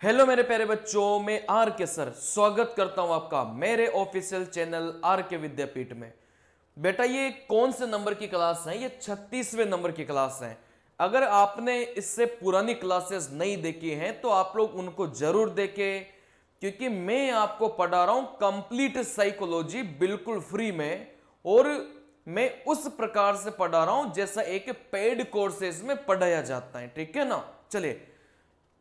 Hello मेरे प्यारे बच्चों, मैं आर के सर स्वागत करता हूं आपका मेरे ऑफिशियल चैनल आर के विद्यापीठ में। बेटा ये कौन से नंबर की क्लास है? ये 36वें नंबर की क्लास है। अगर आपने इससे पुरानी क्लासेस नहीं देखी हैं तो आप लोग उनको जरूर देखें, क्योंकि मैं आपको पढ़ा रहा हूं कंप्लीट साइकोलॉजी बिल्कुल फ्री में। और मैं उस प्रकार से पढ़ा रहा हूं जैसा एक पेड कोर्सेज में पढ़ाया जाता है, ठीक है ना। चलिए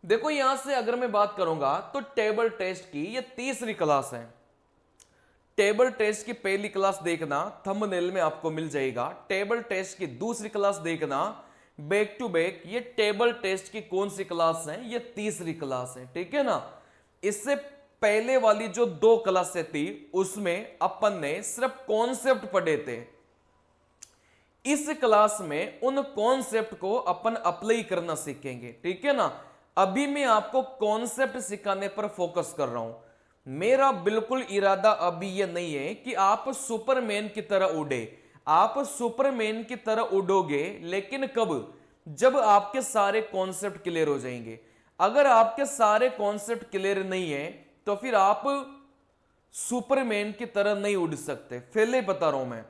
देखो, यहां से अगर मैं बात करूंगा तो टेबल टेस्ट की ये तीसरी क्लास है। टेबल टेस्ट की पहली क्लास देखना, थंबनेल में आपको मिल जाएगा। टेबल टेस्ट की दूसरी क्लास देखना, बैक टू बैक। ये टेबल टेस्ट की कौन सी क्लास है? ये तीसरी क्लास है, ठीक है ना। इससे पहले वाली जो दो क्लासें थी उसमें अपन ने सिर्फ कॉन्सेप्ट पढ़े थे। इस क्लास में उन कॉन्सेप्ट को अपन अप्लाई करना सीखेंगे, ठीक है ना। अभी मैं आपको कॉन्सेप्ट सिखाने पर फोकस कर रहा हूं। मेरा बिल्कुल इरादा अभी यह नहीं है कि आप सुपरमैन की तरह उड़े। आप सुपरमैन की तरह उड़ोगे लेकिन कब? जब आपके सारे कॉन्सेप्ट क्लियर हो जाएंगे। अगर आपके सारे कॉन्सेप्ट क्लियर नहीं है तो फिर आप सुपरमैन की तरह नहीं उड़ सकते। पहले बता रहा हूं मैं।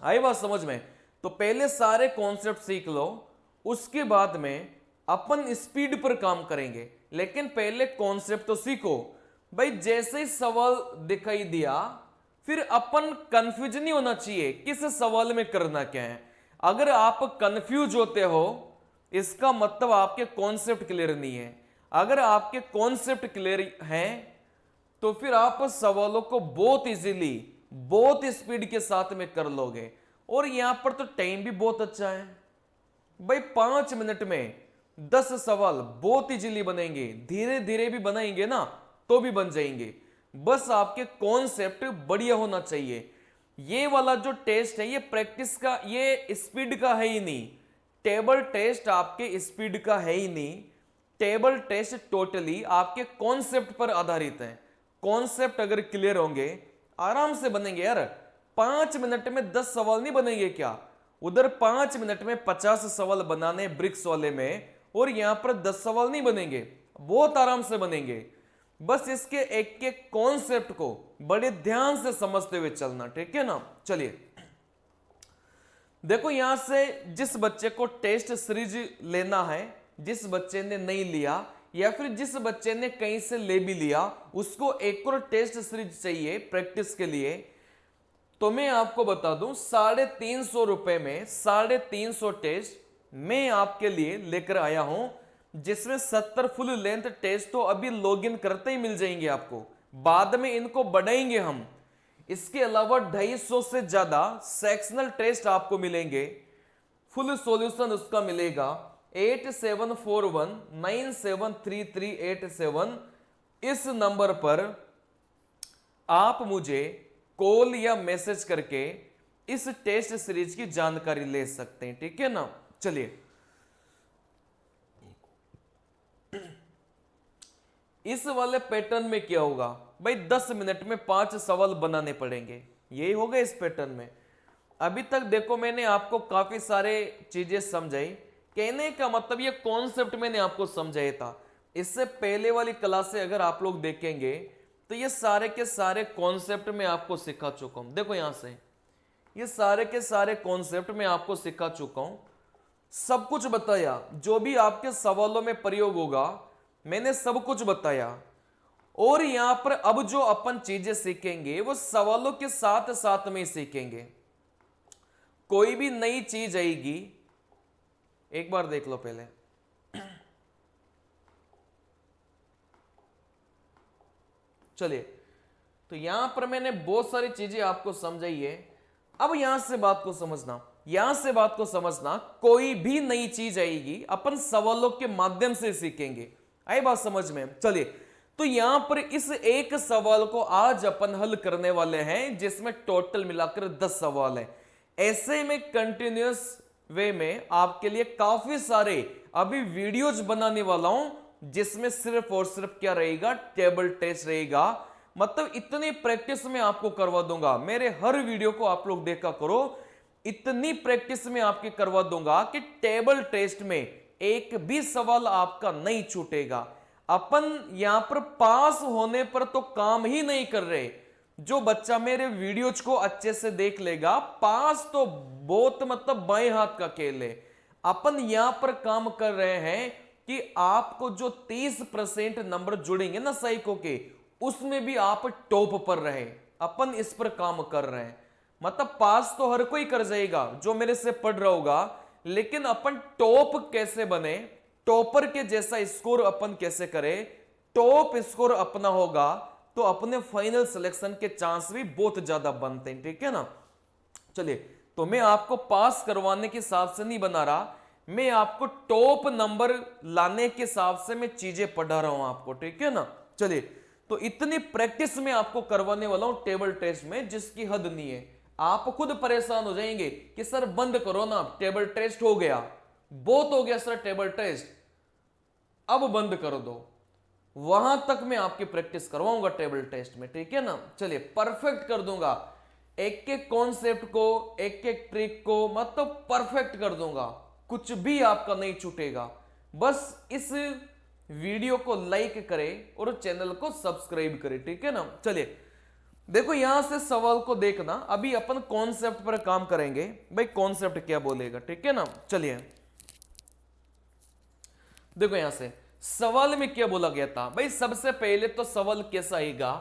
आई बात समझ में? तो पहले सारे कॉन्सेप्ट सीख लो, उसके बाद में अपन स्पीड पर काम करेंगे। लेकिन पहले कॉन्सेप्ट तो सीखो भाई। जैसे ही सवाल दिखाई दिया फिर अपन कंफ्यूज नहीं होना चाहिए किस सवाल में करना क्या है। अगर आप कंफ्यूज होते हो इसका मतलब आपके कॉन्सेप्ट क्लियर नहीं है। अगर आपके कॉन्सेप्ट क्लियर हैं तो फिर आप सवालों को बहुत इजीली, बहुत स्पीड के साथ में कर लोगे। और यहां पर तो टाइम भी बहुत अच्छा है भाई। 5 मिनट में 10 सवाल बहुत इजीली बनेंगे। धीरे धीरे भी बनाएंगे ना तो भी बन जाएंगे। बस आपके कॉन्सेप्ट बढ़िया होना चाहिए। ये वाला जो टेस्ट है ये प्रैक्टिस का, ये स्पीड का है ही नहीं। टेबल टेस्ट आपके स्पीड का है ही नहीं। टेबल टेस्ट टोटली आपके कॉन्सेप्ट पर आधारित है। कॉन्सेप्ट अगर क्लियर होंगे आराम से बनेंगे यार। 5 मिनट में 10 सवाल नहीं बनेंगे क्या? उधर 5 मिनट में 50 सवाल बनाने ब्रिक्स वाले में, और यहां पर 10 सवाल नहीं बनेंगे, बहुत आराम से बनेंगे। बस इसके एक एक कॉन्सेप्ट को बड़े ध्यान से समझते हुए चलना, ठीक है ना। चलिए देखो, यहां से जिस बच्चे को टेस्ट सीरीज लेना है, जिस बच्चे ने नहीं लिया या फिर जिस बच्चे ने कहीं से ले भी लिया, उसको एक और टेस्ट सीरीज चाहिए प्रैक्टिस के लिए, तो मैं आपको बता दूं 350 में 350 टेस्ट मैं आपके लिए लेकर आया हूं, जिसमें 70 फुल लेंथ टेस्ट तो अभी लॉगिन करते ही मिल जाएंगे आपको। बाद में इनको बढ़ाएंगे हम। इसके अलावा 250 से ज्यादा सेक्शनल टेस्ट आपको मिलेंगे। फुल सॉल्यूशन उसका मिलेगा 8741973387। इस नंबर पर आप मुझे कॉल या मैसेज करके इस टेस्ट सीरीज की जानकारी ले सकते हैं, ठीक है ना। चलिए इस वाले पैटर्न में क्या होगा भाई? 10 मिनट में 5 सवाल बनाने पड़ेंगे। यही होगा इस पैटर्न में। अभी तक देखो मैंने आपको काफी सारे चीजें समझाई। कहने का मतलब ये कॉन्सेप्ट मैंने आपको समझाया था। इससे पहले वाली क्लास से अगर आप लोग देखेंगे तो ये सारे के सारे कॉन्सेप्ट मैं आपको सिखा चुका हूं। देखो यहां से ये सारे के सारे कॉन्सेप्ट मैं आपको सिखा चुका हूं। सब कुछ बताया, जो भी आपके सवालों में प्रयोग होगा मैंने सब कुछ बताया। और यहां पर अब जो अपन चीजें सीखेंगे वो सवालों के साथ साथ में सीखेंगे। कोई भी नई चीज आएगी, एक बार देख लो पहले। चलिए तो यहां पर मैंने बहुत सारी चीजें आपको समझाई है। अब यहां से बात को समझना, यहां से बात को समझना, कोई भी नई चीज आएगी अपन सवालों के माध्यम से सीखेंगे। आई बात समझ में? चलिए तो यहां पर इस एक सवाल को आज अपन हल करने वाले हैं, जिसमें टोटल मिलाकर 10 सवाल है। ऐसे में कंटिन्यूअस वे में आपके लिए काफी सारे अभी वीडियोज बनाने वाला हूं, जिसमें सिर्फ और सिर्फ क्या रहेगा? टेबल टेस्ट रहेगा। मतलब इतनी प्रैक्टिस में आपको करवा दूंगा। मेरे हर वीडियो को आप लोग देखा करो। इतनी प्रैक्टिस में आपके करवा दूंगा कि टेबल टेस्ट में एक भी सवाल आपका नहीं छूटेगा। अपन यहां पर पास होने पर तो काम ही नहीं कर रहे। जो बच्चा मेरे वीडियोज को अच्छे से देख लेगा, पास तो बहुत मतलब बाएं हाथ का खेल है। अपन यहां पर काम कर रहे हैं कि आपको जो 30% नंबर जुड़ेंगे ना साइको के, उसमें भी आप टॉप पर रहे। अपन इस पर काम कर रहे हैं। मतलब पास तो हर कोई कर जाएगा जो मेरे से पढ़ रहा होगा, लेकिन अपन टॉप कैसे बने, टॉपर के जैसा स्कोर अपन कैसे करें, टॉप स्कोर अपना होगा तो अपने फाइनल सिलेक्शन के चांस भी बहुत ज्यादा बनते हैं। ठीक है ना। चलिए, तो मैं आपको पास करवाने के हिसाब से नहीं बना रहा, मैं आपको टॉप नंबर लाने के हिसाब से मैं चीजें पढ़ा रहा हूं आपको। ठीक है ना। चलिए, तो इतनी प्रैक्टिस में आपको करवाने वाला हूं टेबल टेस्ट में जिसकी हद नहीं है। आप खुद परेशान हो जाएंगे कि सर बंद करो ना, टेबल टेस्ट हो गया, बहुत हो गया सर टेबल टेस्ट, अब बंद कर दो। वहां तक मैं आपकी प्रैक्टिस करवाऊंगा टेबल टेस्ट में। ठीक है ना। चलिए, परफेक्ट कर दूंगा, एक एक कॉन्सेप्ट को, एक एक ट्रिक को मतलब परफेक्ट कर दूंगा, कुछ भी आपका नहीं छूटेगा। बस इस वीडियो को लाइक करें और चैनल को सब्सक्राइब करें। ठीक है ना। चलिए, देखो यहां से सवाल को देखना, अभी अपन कॉन्सेप्ट पर काम करेंगे। भाई कॉन्सेप्ट क्या बोलेगा। ठीक है ना। चलिए, देखो यहां से सवाल में क्या बोला गया था। भाई सबसे पहले तो सवाल कैसा आएगा,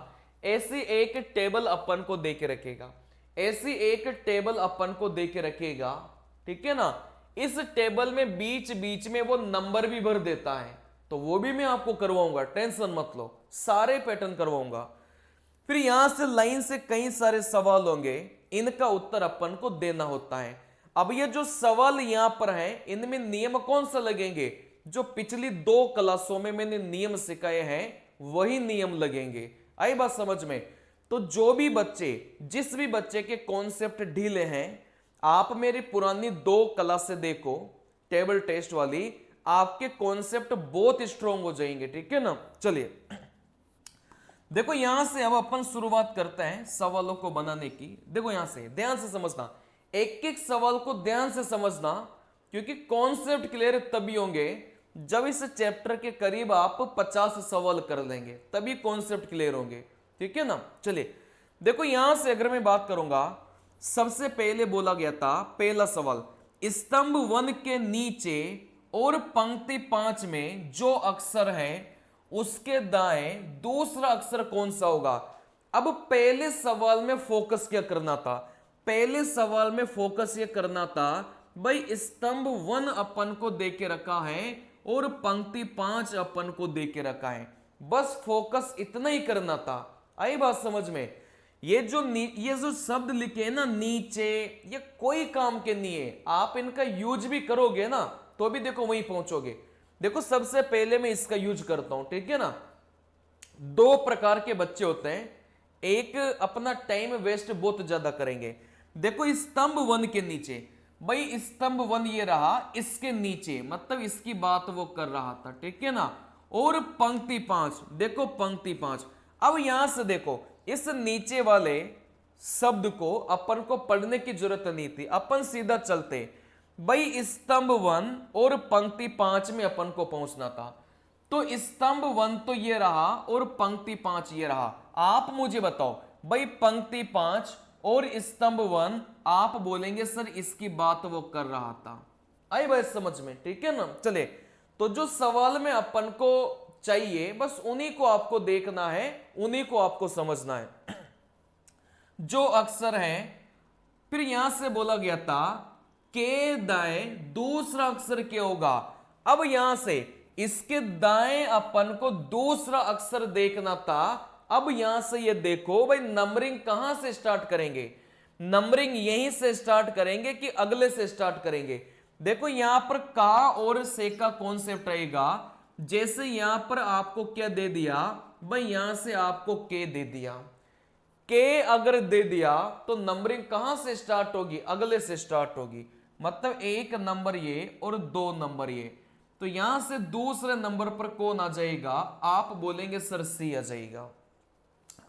ऐसी एक टेबल अपन को दे के रखेगा, ऐसी एक टेबल अपन को दे के रखेगा। ठीक है ना। इस टेबल में बीच बीच में वो नंबर भी भर देता है, तो वो भी मैं आपको करवाऊंगा, टेंशन मत लो, सारे पैटर्न करवाऊंगा। फिर यहां से लाइन से कई सारे सवाल होंगे, इनका उत्तर अपन को देना होता है। अब ये जो सवाल यहां पर है, इनमें नियम कौन सा लगेंगे, जो पिछली 2 क्लासों में मैंने नियम सिखाए हैं वही नियम लगेंगे। आई बात समझ में। तो जो भी बच्चे, जिस भी बच्चे के कॉन्सेप्ट ढीले हैं, आप मेरी पुरानी 2 क्लासें देखो टेबल टेस्ट वाली, आपके कॉन्सेप्ट बहुत स्ट्रांग हो जाएंगे। ठीक है ना। चलिए, देखो यहां से अब अपन शुरुआत करते हैं सवालों को बनाने की। देखो यहां से ध्यान से समझना, एक एक सवाल को ध्यान से समझना, क्योंकि कॉन्सेप्ट क्लियर तभी होंगे जब इस चैप्टर के करीब आप 50 सवाल कर लेंगे, तभी कॉन्सेप्ट क्लियर होंगे। ठीक है ना। चलिए, देखो यहां से अगर मैं बात करूंगा, सबसे पहले बोला गया था पहला सवाल, स्तंभ 1 के नीचे और पंक्ति 5 में जो अक्षर है उसके दाएं दूसरा अक्षर कौन सा होगा। अब पहले सवाल में फोकस क्या करना था, पहले सवाल में फोकस ये करना था, भाई स्तंभ 1 अपन को दे के रखा है और पंक्ति 5 अपन को दे के रखा है, बस फोकस इतना ही करना था। आई बात समझ में। ये जो शब्द लिखे हैं ना नीचे, ये कोई काम के नहीं है, आप इनका यूज भी करोगे ना तो भी देखो वहीं पहुंचोगे। देखो सबसे पहले मैं इसका यूज करता हूं। ठीक है ना। 2 प्रकार के बच्चे होते हैं, एक अपना टाइम वेस्ट बहुत ज्यादा करेंगे। देखो स्तंभ 1 के नीचे, भाई स्तंभ 1 ये रहा, इसके नीचे मतलब इसकी बात वो कर रहा था। ठीक है ना। और पंक्ति 5, देखो पंक्ति 5। अब यहां से देखो, इस नीचे वाले शब्द को अपन को पढ़ने की जरूरत नहीं थी, अपन सीधा चलते। भाई स्तंभ 1 और पंक्ति 5 में अपन को पहुंचना था, तो स्तंभ 1 तो ये रहा और पंक्ति 5 ये रहा। आप मुझे बताओ भाई पंक्ति 5 और स्तंभ 1, आप बोलेंगे सर इसकी बात वो कर रहा था। आई बात समझ में। ठीक है ना। चले, तो जो सवाल में अपन को चाहिए बस उन्हीं को आपको देखना है, उन्हीं को आपको समझना है जो अक्षर है। फिर यहां से बोला गया था के दाएं दूसरा अक्षर क्या होगा। अब यहां से इसके दाएं अपन को दूसरा अक्षर देखना था। अब यहां से ये देखो भाई नंबरिंग कहां से स्टार्ट करेंगे, नंबरिंग यहीं से स्टार्ट करेंगे कि अगले से स्टार्ट करेंगे। देखो यहां पर का और से का कॉन्सेप्ट आएगा। जैसे यहां पर आपको क्या दे दिया, भाई यहां से आपको के दे दिया, के अगर दे दिया तो नंबरिंग कहां से स्टार्ट होगी, अगले से स्टार्ट होगी। मतलब 1 नंबर ये और 2 नंबर ये, तो यहां से दूसरे नंबर पर कौन आ जाएगा, आप बोलेंगे सर सी आ जाएगा।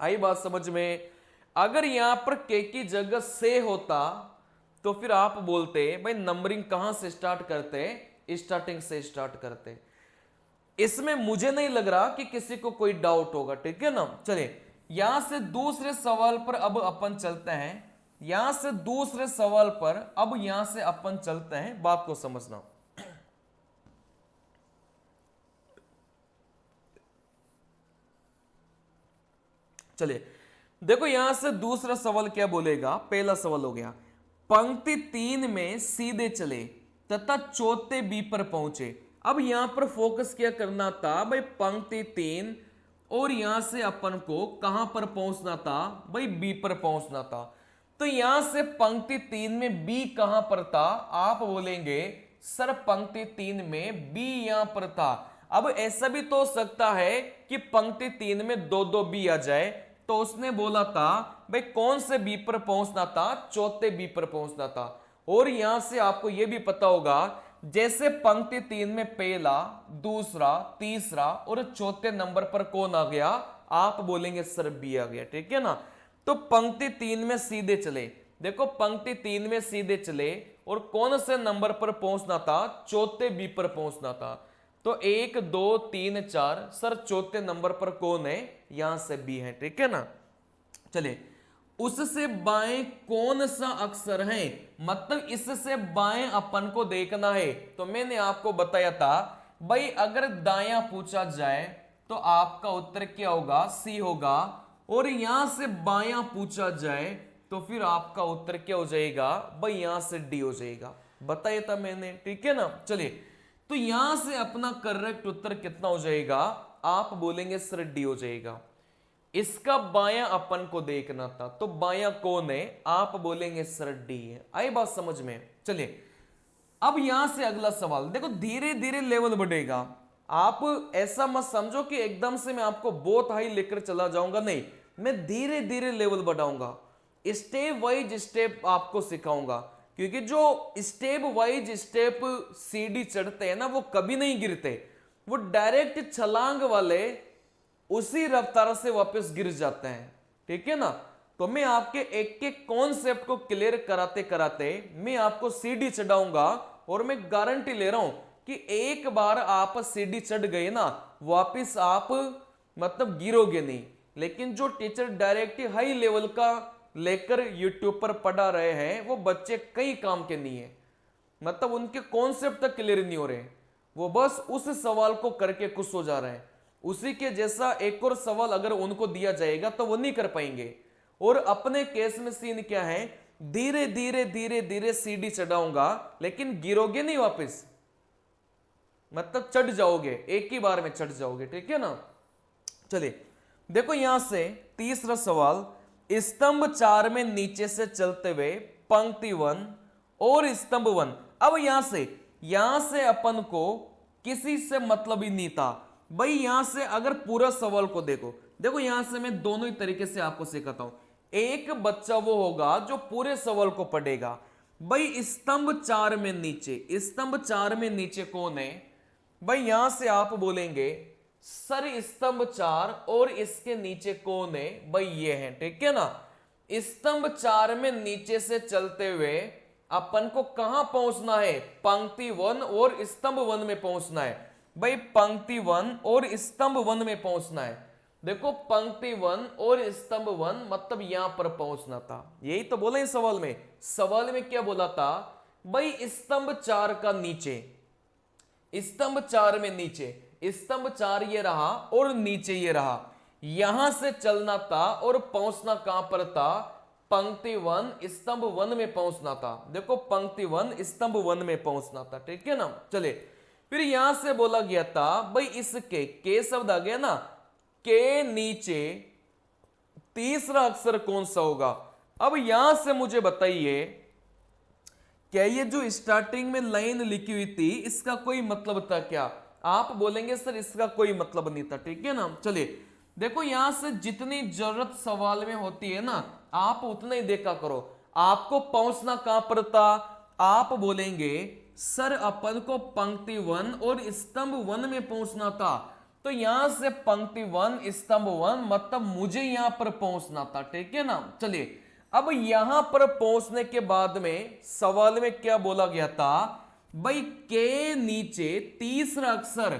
आई बात समझ में। अगर यहां पर के की जगह से होता तो फिर आप बोलते भाई नंबरिंग कहां से स्टार्ट करते, स्टार्टिंग से स्टार्ट करते। इसमें मुझे नहीं लग रहा कि किसी को कोई डाउट होगा, ठीक है ना। चलिए यहां से दूसरे सवाल पर अब अपन चलते हैं, यहां से दूसरे सवाल पर अब यहां से अपन चलते हैं, बात को समझना। चलिए देखो यहां से दूसरा सवाल क्या बोलेगा। पहला सवाल हो गया, पंक्ति 3 में सीधे चले तथा चौथे बी पर पहुंचे। अब यहां पर फोकस क्या करना था भाई, पंक्ति 3 और यहां से अपन को कहां पर पहुंचना था भाई, बी पर पहुंचना था। तो यहां से पंक्ति 3 में बी कहां पर था, आप बोलेंगे सर पंक्ति 3 में बी यहां पर था। अब ऐसा भी तो हो सकता है कि पंक्ति 3 में दो दो बी आ जाए, तो उसने बोला था भाई कौन से बी पर पहुंचना था, चौथे बी पर पहुंचना था। और यहां से आपको यह भी पता होगा, जैसे पंक्ति 3 में पहला, दूसरा, तीसरा और चौथे नंबर पर कौन आ गया, आप बोलेंगे सर बी आ गया, ठीक है ना। तो पंक्ति 3 में सीधे चले, देखो पंक्ति 3 में सीधे चले और कौन से नंबर पर पहुंचना था, चौथे बी पर पहुंचना था। तो 1 2 3 4, सर चौथे नंबर पर कौन है, यहां से बी है, ठीक है ना। चलिए उससे बाएं कौन सा अक्षर है, मतलब इससे बाएं अपन को देखना है। तो मैंने आपको बताया था भाई अगर दायां पूछा जाए तो आपका उत्तर क्या होगा, सी होगा। और यहां से बायां पूछा जाए तो फिर आपका उत्तर क्या हो जाएगा भाई, यहां से डी हो जाएगा, बताया था मैंने, ठीक है ना। चलिए तो यहां से अपना करेक्ट उत्तर कितना हो जाएगा, आप बोलेंगे सर डी हो जाएगा। इसका बायां अपन को देखना था, तो बायां कौन है, आप बोलेंगे सर डी है। आई बात समझ में। चलिए अब यहां से अगला सवाल देखो, धीरे धीरे लेवल बढ़ेगा। आप ऐसा मत समझो कि एकदम से मैं आपको बहुत हाई लेकर चला जाऊंगा, नहीं, मैं धीरे धीरे लेवल बढ़ाऊंगा, स्टेप वाइज स्टेप आपको सिखाऊंगा। क्योंकि जो स्टेप वाइज स्टेप सीढ़ी चढ़ते हैं ना, वो कभी नहीं गिरते, वो डायरेक्ट छलांग वाले उसी रफ्तार से वापस गिर जाते हैं, ठीक है ना। तो मैं आपके एक एक कॉन्सेप्ट को क्लियर कराते कराते मैं आपको सीढ़ी चढ़ाऊंगा, और मैं गारंटी ले रहा हूं कि एक बार आप सीढ़ी चढ़ गए ना, वापस आप मतलब गिरोगे नहीं। लेकिन जो टीचर डायरेक्ट हाई लेवल का लेकर यूट्यूब पर पढ़ा रहे हैं, वो बच्चे कई काम के नहीं है, मतलब उनके कॉन्सेप्ट तक क्लियर नहीं हो रहे, वो बस उस सवाल को करके खुश हो जा रहे हैं। उसी के जैसा एक और सवाल अगर उनको दिया जाएगा तो वो नहीं कर पाएंगे। और अपने केस में सीन क्या है, धीरे धीरे धीरे धीरे सीढ़ी चढ़ाऊंगा, लेकिन गिरोगे नहीं वापस, मतलब चढ़ जाओगे, एक ही बार में चढ़ जाओगे, ठीक है ना। चलिए देखो यहां से तीसरा सवाल, स्तंभ 4 में नीचे से चलते हुए पंक्ति 1 और स्तंभ 1। अब यहां से अपन को किसी से मतलब ही नहीं था भाई। यहां से अगर पूरा सवाल को देखो यहां से मैं दोनों ही तरीके से आपको सिखाता हूं। एक बच्चा वो होगा जो पूरे सवाल को पढ़ेगा भाई, स्तंभ 4 में नीचे, स्तंभ 4 में नीचे कौन है भाई, यहां से आप बोलेंगे सर स्तंभ 4 और इसके नीचे कौन है भाई, ये है, ठीक है ना। स्तंभ 4 में नीचे से चलते हुए अपन को कहां पहुंचना है, पंक्ति 1 और स्तंभ 1 में पहुंचना है भाई, पंक्ति 1 और स्तंभ 1 में पहुंचना है। देखो पंक्ति 1 और स्तंभ 1 मतलब यहां पर पहुंचना था, यही तो बोला इस सवाल में। सवाल में क्या बोला था भाई, स्तंभ 4 का नीचे, स्तंभ 4 में नीचे, स्तंभ 4 ये रहा और नीचे ये रहा, यहां से चलना था और पहुंचना कहां पर था, पंक्ति 1 स्तंभ 1 में पहुंचना था। देखो पंक्ति 1 स्तंभ 1 में पहुंचना था, ठीक है ना। चले फिर यहां से बोला गया था भाई, इसके के शब्द आ गया ना, के नीचे तीसरा अक्षर कौन सा होगा। अब यहां से मुझे बताइए, क्या ये जो स्टार्टिंग में लाइन लिखी हुई थी इसका कोई मतलब था क्या, आप बोलेंगे सर इसका कोई मतलब नहीं था, ठीक है ना। चलिए देखो यहां से जितनी जरूरत सवाल में होती है ना, आप उतना ही देखा करो। आपको पहुंचना कहां पर था, आप बोलेंगे सर अपन को पंक्ति 1 और स्तंभ 1 में पहुंचना था, तो यहां से पंक्ति 1 स्तंभ 1 मतलब मुझे यहां पर पहुंचना था, ठीक है ना। चलिए अब यहां पर पहुंचने के बाद में सवाल में क्या बोला गया था भाई, के नीचे तीसरा अक्षर,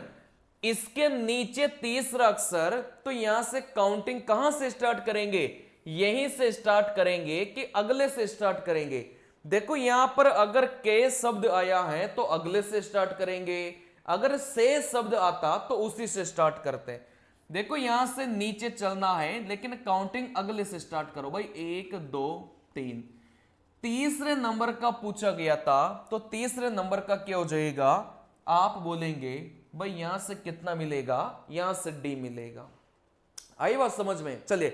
इसके नीचे तीसरा अक्षर, तो यहां से काउंटिंग कहां से स्टार्ट करेंगे, यहीं से स्टार्ट करेंगे कि अगले से स्टार्ट करेंगे। देखो यहां पर अगर के शब्द आया है तो अगले से स्टार्ट करेंगे, अगर से शब्द आता तो उसी से स्टार्ट करते। देखो यहां से नीचे चलना है लेकिन काउंटिंग अगले से स्टार्ट करो भाई, 1 2 3। तीसरे नंबर का पूछा गया था तो तीसरे नंबर का क्या हो जाएगा, आप बोलेंगे भाई यहां से कितना मिलेगा, यहां से डी मिलेगा। आई बात समझ में। चलिए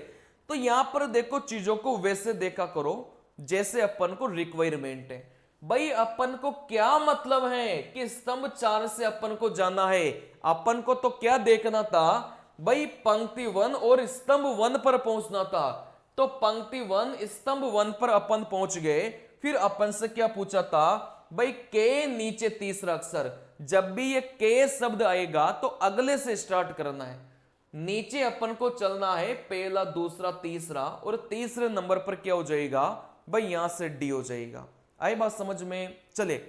तो यहां पर देखो चीजों को वैसे देखा करो जैसे अपन को रिक्वायरमेंट है। भाई अपन को क्या मतलब है कि स्तंभ 4 से अपन को जाना है, अपन को तो क्या देखना था भाई, पंक्ति 1 और स्तंभ 1 पर पहुंचना था। तो पंक्ति 1 स्तंभ 1 पर अपन पहुंच गए। फिर अपन से क्या पूछा था भाई, के नीचे तीसरा अक्षर, जब भी ये के शब्द आएगा तो अगले से स्टार्ट करना है, नीचे अपन को चलना है पहला दूसरा तीसरा, और तीसरे नंबर पर क्या हो जाएगा भाई, यहां से डी हो जाएगा। आई बात समझ में। चले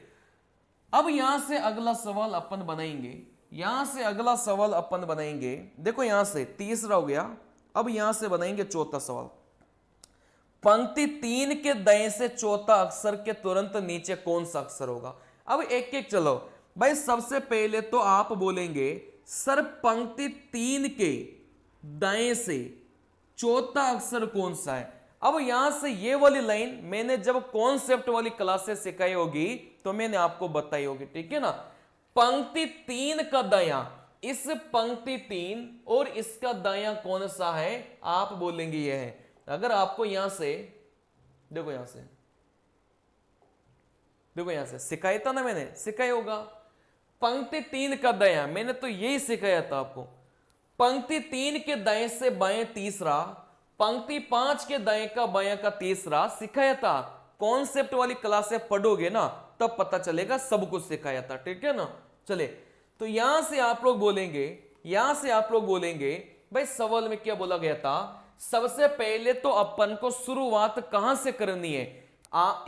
अब यहां से अगला सवाल अपन बनाएंगे, यहां से अगला सवाल अपन बनाएंगे। देखो यहां से तीसरा हो गया, अब यहां से बनाएंगे चौथा सवाल। पंक्ति 3 के दाएं से चौथा अक्षर के तुरंत नीचे कौन सा अक्षर होगा। अब एक एक चलो भाई, सबसे पहले तो आप बोलेंगे सर पंक्ति 3 के दाएं से चौथा अक्षर कौन सा है। अब यहां से ये वाली लाइन मैंने जब कॉन्सेप्ट वाली क्लासेस सिखाई होगी तो मैंने आपको बताई होगी, ठीक है ना। पंक्ति 3 का दायां, इस पंक्ति 3 और इसका दायां कौन सा है, आप बोलेंगे ये है। अगर आपको यहां से देखो, यहां से देखो, यहां से सिखाया था ना मैंने, सिखाया होगा। पंक्ति 3 का दायां मैंने तो यही सिखाया था आपको। पंक्ति 3 के दाएं से बाएं तीसरा, पंक्ति 5 के दाएं का बायां का तीसरा सिखाया था। कॉन्सेप्ट वाली क्लासें पढ़ोगे ना तब पता चलेगा, सब कुछ सिखाया था, ठीक है ना। चले तो यहां से आप लोग बोलेंगे, यहां से आप लोग बोलेंगे भाई सवाल में क्या बोला गया था, सबसे पहले तो अपन को शुरुआत कहां से करनी है।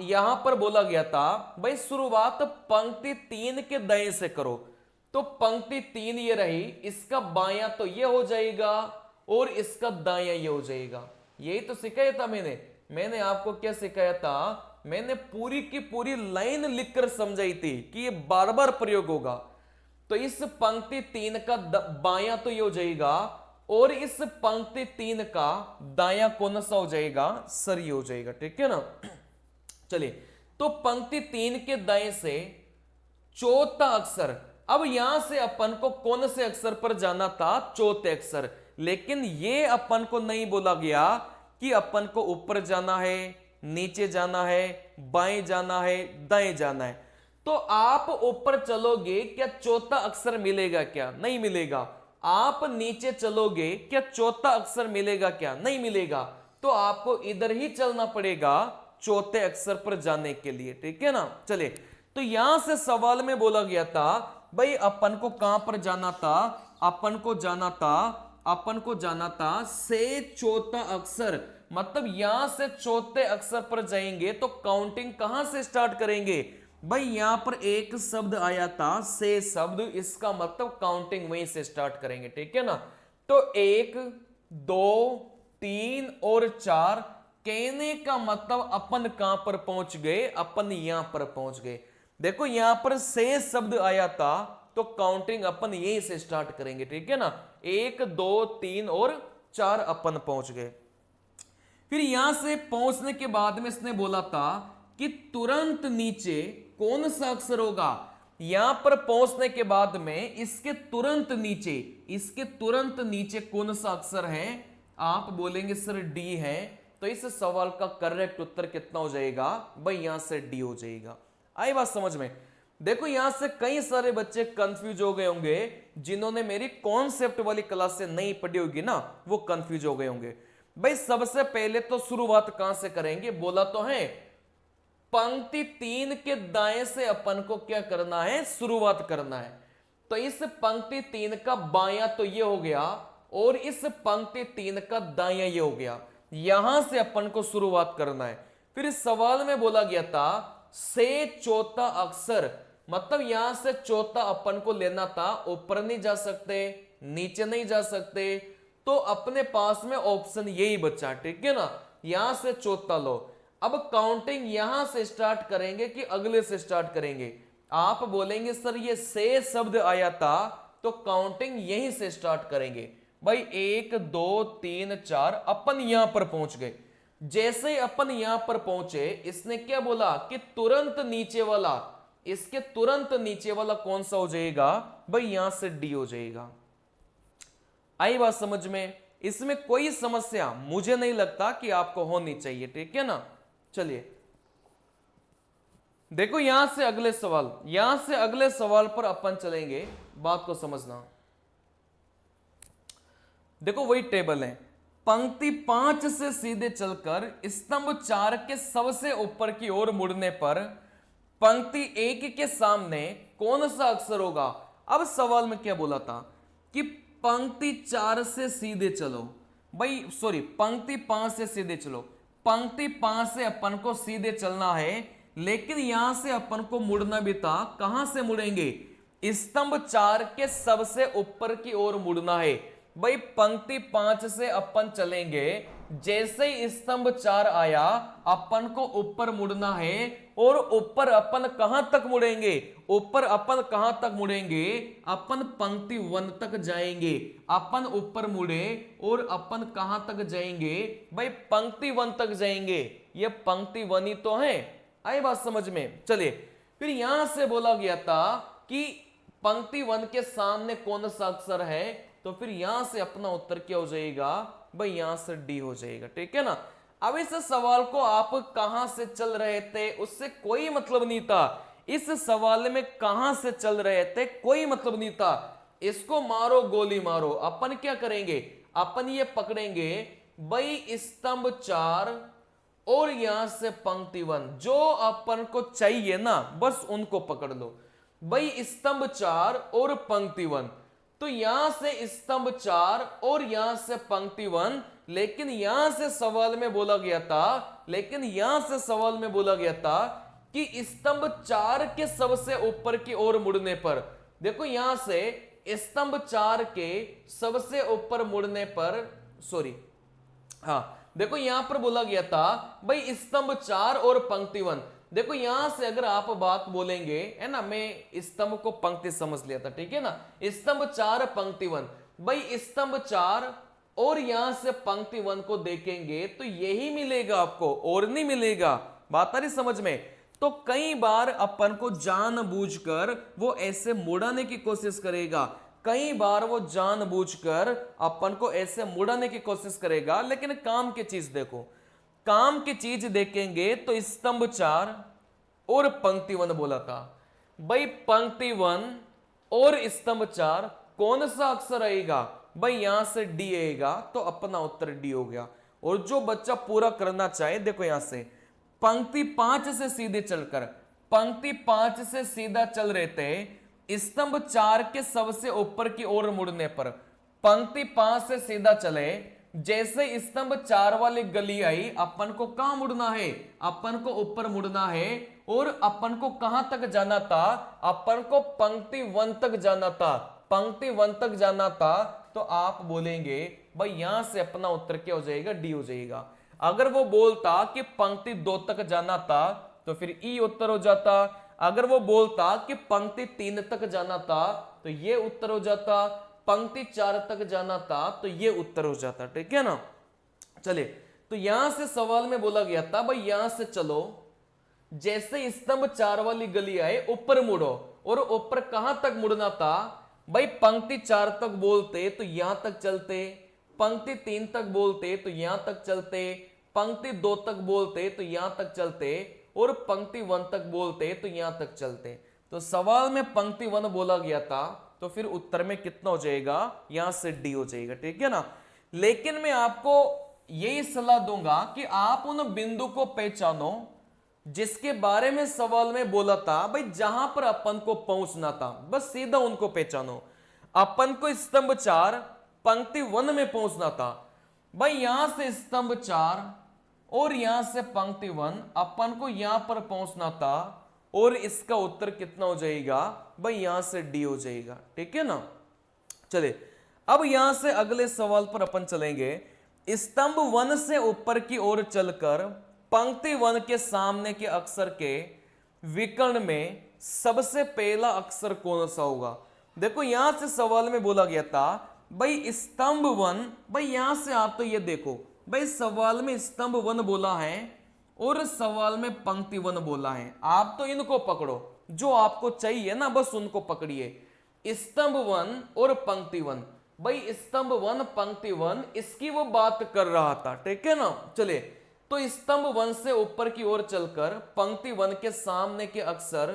यहां पर बोला गया था भाई शुरुआत पंक्ति 3 के दाएं से करो। तो पंक्ति 3 ये रही, इसका बायां तो ये हो जाएगा और इसका दायां ये हो जाएगा। यही तो सिखाया था मैंने आपको क्या सिखाया था, मैंने पूरी की पूरी लाइन लिखकर समझाई थी कि ये बार बार प्रयोग होगा। तो इस पंक्ति 3 का बायां तो ये हो जाएगा और इस पंक्ति 3 का दायां कौन सा हो जाएगा, सर ये हो जाएगा, ठीक है ना। चलिए तो पंक्ति 3 के दाएं से चौथा अक्षर, अब यहां से अपन को कौन से अक्षर पर जाना था, चौथे अक्षर। लेकिन ये अपन को नहीं बोला गया कि अपन को ऊपर जाना है, नीचे जाना है, बाएं जाना है, दाएं जाना है। तो आप ऊपर चलोगे क्या चौथा अक्षर मिलेगा क्या, नहीं मिलेगा। आप नीचे चलोगे क्या चौथा अक्षर मिलेगा क्या, नहीं मिलेगा। तो आपको इधर ही चलना पड़ेगा चौथे अक्षर पर जाने के लिए, ठीक है ना। चले तो यहां से सवाल में बोला गया था भाई अपन को कहां पर जाना था, अपन को जाना था से चौथा अक्षर, मतलब यहां से चौथे अक्षर पर जाएंगे तो काउंटिंग कहां से स्टार्ट करेंगे भाई, यहां पर एक शब्द आया था से शब्द, इसका मतलब काउंटिंग वहीं से स्टार्ट करेंगे, ठीक है ना। तो 1 2 3 और 4, कहने का मतलब अपन कहां पर पहुंच गए, अपन यहां पर पहुंच गए। देखो यहां पर से शब्द आया था तो काउंटिंग अपन यहीं से स्टार्ट करेंगे, ठीक है ना। 1 2 3 और 4 अपन पहुंच गए। फिर यहां से पहुंचने के बाद में इसने बोला था कि तुरंत नीचे कौन सा अक्षर होगा। यहां पर पहुंचने के बाद में इसके तुरंत नीचे कौन सा अक्षर है, आप बोलेंगे सर डी है। तो इस सवाल का करेक्ट उत्तर कितना हो जाएगा भाई, यहां से डी हो जाएगा। आई बात समझ में। देखो यहां से कई सारे बच्चे कंफ्यूज हो गए होंगे, जिन्होंने मेरी कॉन्सेप्ट वाली क्लास से नहीं पढ़ी होगी ना, वो कंफ्यूज हो गए होंगे। भाई सबसे पहले तो शुरुआत कहां से करेंगे, बोला तो है पंक्ति 3 के दाएं से अपन को क्या करना है, शुरुआत करना है। तो इस पंक्ति 3 का बायां तो ये हो गया और इस पंक्ति 3 का दायां ये हो गया, यहां से अपन को शुरुआत करना है। फिर इस सवाल में बोला गया था से चौथा अक्षर, मतलब यहां से चौथा अपन को लेना था, ऊपर नहीं जा सकते, नीचे नहीं जा सकते, तो अपने पास में ऑप्शन यही बचा, ठीक है ना। यहां से चौथा लो। अब काउंटिंग यहां से स्टार्ट करेंगे कि अगले से स्टार्ट करेंगे? आप बोलेंगे सर ये से शब्द आया था, तो काउंटिंग यहीं से स्टार्ट करेंगे भाई। 1 2 3 4 अपन यहां पर पहुंच गए। जैसे ही अपन यहां पर पहुंचे, इसने क्या बोला कि तुरंत नीचे वाला, इसके तुरंत नीचे वाला कौन सा हो जाएगा भाई? यहां से डी हो जाएगा। आई बात समझ में? इसमें कोई समस्या मुझे नहीं लगता कि आपको होनी चाहिए, ठीक है ना। चलिए देखो यहां से अगले सवाल, यहां से अगले सवाल पर अपन चलेंगे, बात को समझना। देखो वही टेबल है, पंक्ति 5 से सीधे चलकर स्तंभ 4 के सबसे ऊपर की ओर मुड़ने पर पंक्ति 1 के सामने कौन सा अक्षर होगा? अब सवाल में क्या बोला था कि पंक्ति 4 से सीधे चलो भाई, सॉरी पंक्ति 5 से सीधे चलो। पंक्ति 5 से अपन को सीधे चलना है, लेकिन यहां से अपन को मुड़ना भी था। कहां से मुड़ेंगे? स्तंभ 4 के सबसे ऊपर की ओर मुड़ना है भाई। पंक्ति 5 से अपन चलेंगे, जैसे ही स्तंभ 4 आया अपन को ऊपर मुड़ना है। और ऊपर अपन कहां तक मुड़ेंगे? ऊपर अपन कहां तक मुड़ेंगे? अपन पंक्ति 1 तक जाएंगे। अपन ऊपर मुड़े और अपन कहां तक जाएंगे भाई? पंक्ति 1 तक जाएंगे। ये पंक्ति 1 ही तो है। आई बात समझ में? चलिए फिर यहां से बोला गया था कि पंक्ति 1 के सामने कौन सा अक्षर है, तो फिर यहां से अपना उत्तर क्या हो जाएगा भाई? यहां से डी हो जाएगा, ठीक है ना। अब इस सवाल को आप कहां से चल रहे थे उससे कोई मतलब नहीं था। इस सवाल में कहां से चल रहे थे कोई मतलब नहीं था। इसको मारो गोली मारो। अपन क्या करेंगे? अपन ये पकड़ेंगे भाई स्तंभ 4 और यहां से पंक्ति 1, जो अपन को चाहिए ना बस उनको पकड़ लो भाई। स्तंभ 4 और पंक्ति 1, तो यहां से स्तंभ 4 और यहां से पंक्ति 1, लेकिन यहां से सवाल में बोला गया था, लेकिन यहां से सवाल में बोला गया था कि स्तंभ 4 के सबसे ऊपर की ओर मुड़ने पर, देखो यहां से स्तंभ 4 के सबसे ऊपर मुड़ने पर, सॉरी हाँ देखो यहां पर बोला गया था भाई स्तंभ 4 और पंक्ति 1। देखो यहां से अगर आप बात बोलेंगे, है ना, मैं स्तंभ को पंक्ति समझ लिया था, ठीक है ना। स्तंभ 4 पंक्ति 1, भाई स्तंभ 4 और यहां से पंक्ति 1 को देखेंगे तो यही मिलेगा आपको, और नहीं मिलेगा। बात आ रही समझ में? तो कई बार अपन को जानबूझकर वो ऐसे मुड़ाने की कोशिश करेगा, कई बार वो जानबूझकर अपन को ऐसे मुड़ाने की कोशिश करेगा। लेकिन काम की चीज देखो, काम की चीज देखेंगे तो स्तंभ 4 और पंक्ति 1 बोला था भाई। पंक्ति 1 और स्तंभ 4 कौन सा अक्षर आएगा भाई? यहां से डी आएगा, तो अपना उत्तर डी हो गया। और जो बच्चा पूरा करना चाहे, देखो यहां से पंक्ति 5 से सीधे चलकर, पंक्ति 5 से सीधा चल रहे थे, स्तंभ 4 के सबसे ऊपर की ओर मुड़ने पर पंक्ति 5 से सीधा चले, जैसे स्तंभ 4 वाली गली आई, अपन को कहां मुड़ना है? अपन को ऊपर मुड़ना है। और अपन को कहां तक जाना था? अपन को पंक्ति 1 तक जाना था, पंक्ति 1 तक जाना था। तो आप बोलेंगे भाई यहां से अपना उत्तर क्या हो जाएगा? डी हो जाएगा। अगर वो बोलता कि पंक्ति 2 तक जाना था तो फिर ई उत्तर हो जाता। अगर वो बोलता कि पंक्ति 3 तक जाना था तो ये उत्तर हो जाता। पंक्ति 4 तक जाना था तो ये उत्तर हो जाता, ठीक है ना। चलिए तो यहां से सवाल में बोला गया था भाई यहां से चलो, जैसे स्तंभ 4 वाली गली आए ऊपर मुड़ो। और ऊपर कहां तक मुड़ना था भाई? पंक्ति 4 तक बोलते तो यहां तक चलते, पंक्ति 3 तक बोलते तो यहां तक चलते, पंक्ति 2 तक बोलते तो यहां तक चलते, और पंक्ति 1 तक बोलते तो यहां तक चलते। तो सवाल में पंक्ति 1 बोला गया था, तो फिर उत्तर में कितना हो जाएगा? यहां से डी हो जाएगा, ठीक है ना। लेकिन मैं आपको यही सलाह दूंगा कि आप उन बिंदु को पहचानो जिसके बारे में सवाल में बोला था भाई, जहां पर अपन को पहुंचना था, बस सीधा उनको पहचानो। अपन को स्तंभ 4 पंक्ति 1 में पहुंचना था भाई। यहां से स्तंभ 4 और यहां से पंक्ति 1, अपन को यहां पर पहुंचना था। और इसका उत्तर कितना हो जाएगा भाई, यहां से डी हो जाएगा। ठीक है ना। चलिए अब यहां से अगले सवाल पर अपन चलेंगे। स्तंभ 1 से ऊपर की ओर चलकर पंक्ति 1 के सामने के अक्षर के विकर्ण में सबसे पहला अक्षर कौन सा होगा। देखो यहां से सवाल में बोला गया था भाई स्तंभ 1, भाई यहां से आप तो ये देखो भाई सवाल में स्तंभ 1 बोला है और सवाल में पंक्ति 1 बोला है। आप तो इनको पकड़ो, जो आपको चाहिए ना बस उनको पकड़िए। स्तंभ 1 और पंक्ति 1, भाई स्तंभ 1 पंक्ति 1 इसकी वो बात कर रहा था। ठीक है ना। चलिए तो स्तंभ 1 से ऊपर की ओर चलकर पंक्ति 1 के सामने के अक्षर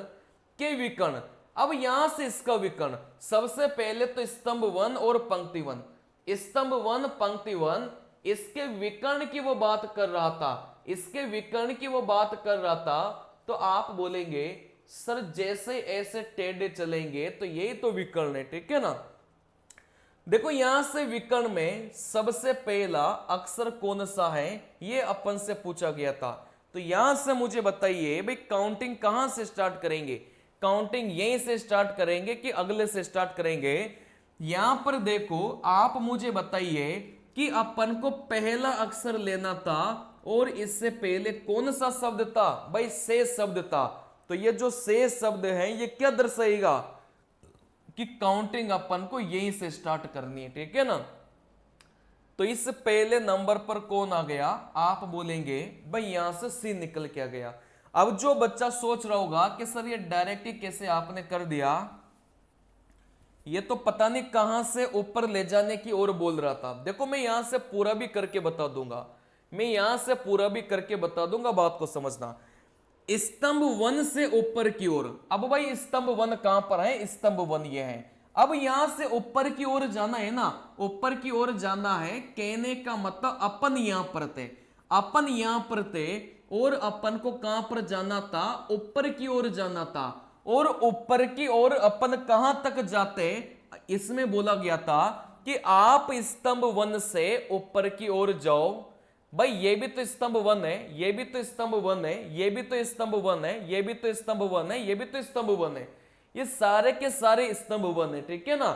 के विकर्ण। अब यहां से इसका विकर्ण सबसे पहले तो स्तंभ 1 और पंक्ति 1, स्तंभ 1 पंक्ति 1 इसके विकर्ण की वो बात कर रहा था, इसके विकर्ण की वो बात कर रहा था। तो आप बोलेंगे सर जैसे ऐसे टेढ़े चलेंगे तो यही तो विकर्ण है। ठीक है ना। देखो यहां से विकर्ण में सबसे पहला अक्षर कौन सा है ये अपन से पूछा गया था। तो यहां से मुझे बताइए भाई काउंटिंग कहां से स्टार्ट करेंगे। काउंटिंग यहीं से स्टार्ट करेंगे कि अगले से स्टार्ट करेंगे। यहां पर देखो आप मुझे बताइए कि अपन को पहला अक्षर लेना था और इससे पहले कौन सा शब्द था भाई, से शब्द था। तो ये जो से शब्द है ये क्या दर्शाएगा कि काउंटिंग अपन को यहीं से स्टार्ट करनी है। ठीक है ना। तो इस पहले नंबर पर कौन आ गया, आप बोलेंगे भाई यहां से सी निकल के आ गया। अब जो बच्चा सोच रहा होगा कि सर ये डायरेक्ट ही कैसे आपने कर दिया, ये तो पता नहीं कहां से ऊपर ले जाने की ओर बोल रहा था। देखो मैं यहां से पूरा भी करके बता दूंगा, मैं यहां से पूरा भी करके बता दूंगा, बात को समझना। स्तंभ 1 से ऊपर की ओर, अब भाई स्तंभ 1 कहां पर है, स्तंभ 1 ये है। अब यहां से ऊपर की ओर जाना है ना, ऊपर की ओर जाना है, कहने का मतलब अपन यहां पर थे, अपन यहां पर थे और अपन को कहां पर जाना था, ऊपर की ओर जाना था। और ऊपर की ओर अपन कहां तक जाते, इसमें बोला गया था कि आप स्तंभ 1 से ऊपर की ओर जाओ। भाई ये भी तो स्तंभ 1 है, ये भी तो स्तंभ 1 है, ये भी तो स्तंभ 1 है, ये भी तो स्तंभ 1 है, ये भी तो स्तंभ 1 है, ये सारे के सारे स्तंभ 1 है। ठीक है ना।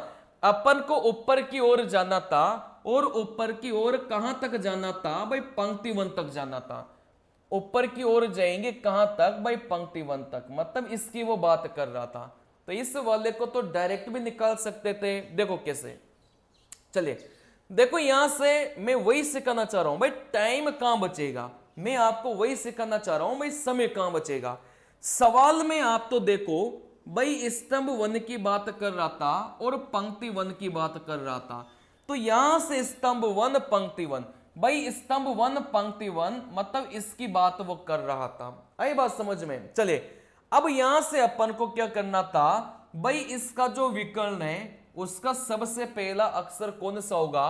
अपन को ऊपर की ओर जाना था और ऊपर की ओर कहां तक जाना था भाई, पंक्ति 1 तक जाना था। ऊपर की ओर जाएंगे कहां तक भाई, पंक्ति 1 तक, मतलब इसकी वो बात कर रहा था। तो इस वाले को तो डायरेक्ट भी निकाल सकते थे। देखो कैसे, चलिए देखो यहां से मैं वही सिखाना चाह रहा हूं भाई, टाइम कहां बचेगा, मैं आपको वही सिखाना चाह रहा हूं भाई, समय कहां बचेगा। सवाल में आप तो देखो भाई स्तंभ 1 की बात कर रहा था और पंक्ति 1 की बात कर रहा था। तो यहां से स्तंभ 1 पंक्ति 1, भाई स्तंभ 1 पंक्ति 1 मतलब इसकी बात वो कर रहा था। आई बात समझ में। चले अब यहां से अपन को क्या करना था भाई, इसका जो विकर्ण है उसका सबसे पहला अक्षर कौन सा होगा।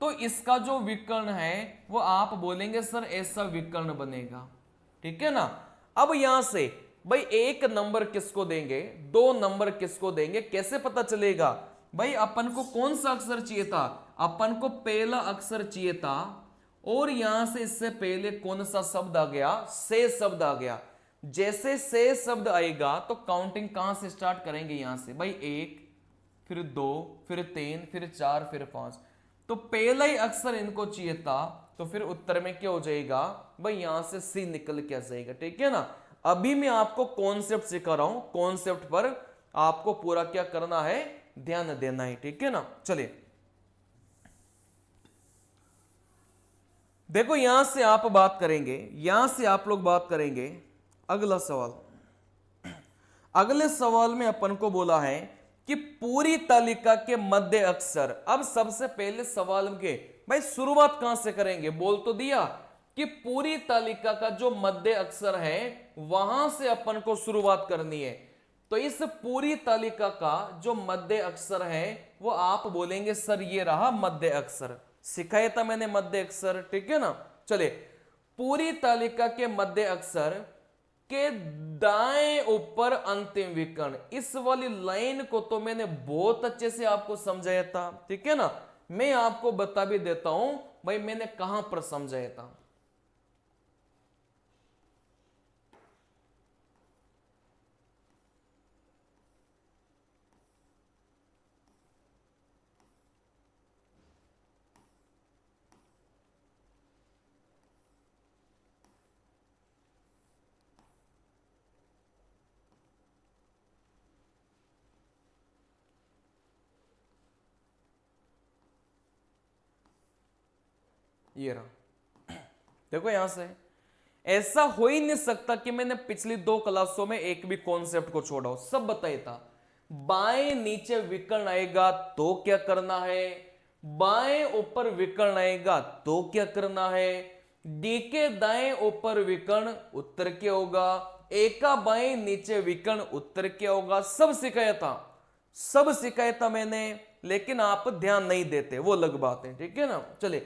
तो इसका जो विकर्ण है वो आप बोलेंगे सर ऐसा विकर्ण बनेगा। ठीक है ना। अब यहां से भाई 1 नंबर किसको देंगे, 2 नंबर किसको देंगे, कैसे पता चलेगा भाई अपन को कौन सा अक्षर चाहिए था, अपन को पहला अक्षर चाहिए था और यहां से इससे पहले कौन सा शब्द आ गया, से शब्द आ गया। जैसे से शब्द आएगा तो काउंटिंग कहां से स्टार्ट करेंगे, यहां से भाई 1 फिर 2 फिर 3 फिर 4 फिर 5। तो पहला ही अक्षर इनको चाहिए था तो फिर उत्तर में क्या हो जाएगा भाई, यहां से सी निकल के आ जाएगा। ठीक है ना। अभी मैं आपको कॉन्सेप्ट सिखा रहा हूं, कॉन्सेप्ट पर आपको पूरा क्या करना है, ध्यान देना है। ठीक है ना। चलिए देखो यहां से आप बात करेंगे, यहां से आप लोग बात करेंगे। अगला सवाल, अगले सवाल में अपन को बोला है कि पूरी तालिका के मध्य अक्षर। अब सबसे पहले सवाल के भाई शुरुआत कहां से करेंगे, बोल तो दिया कि पूरी तालिका का जो मध्य अक्षर है वहां से अपन को शुरुआत करनी है। तो इस पूरी तालिका का जो मध्य अक्षर है वो आप बोलेंगे सर ये रहा मध्य अक्षर, सिखाया था मैंने मध्य अक्षर। ठीक है ना। चले पूरी तालिका के मध्य अक्षर के दाएं ऊपर अंतिम विकर्ण, इस वाली लाइन को तो मैंने बहुत अच्छे से आपको समझाया था। ठीक है ना। मैं आपको बता भी देता हूं भाई मैंने कहां पर समझाया था। ये रहा, देखो यहां से ऐसा हो ही नहीं सकता कि मैंने पिछली 2 क्लासों में एक भी कॉन्सेप्ट को छोड़ा हो, सब बताया था। बाएं नीचे विकर्ण आएगा तो क्या करना है, बाएं ऊपर विकर्ण आएगा तो क्या करना है, डी के दाएं ऊपर विकर्ण उत्तर क्या होगा, ए का बाएं नीचे विकर्ण उत्तर क्या होगा, सब सिखाया था, सब सिखाया था मैंने, लेकिन आप ध्यान नहीं देते, वो अलग बात है, ठीक है ना। चलिए,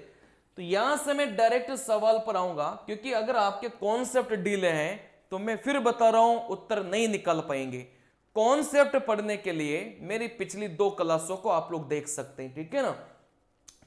तो यहां से मैं डायरेक्ट सवाल पर आऊंगा, क्योंकि अगर आपके कॉन्सेप्ट ढीले हैं तो मैं फिर बता रहा हूं उत्तर नहीं निकाल पाएंगे। कॉन्सेप्ट पढ़ने के लिए मेरी पिछली 2 क्लासों को आप लोग देख सकते हैं, ठीक है ना।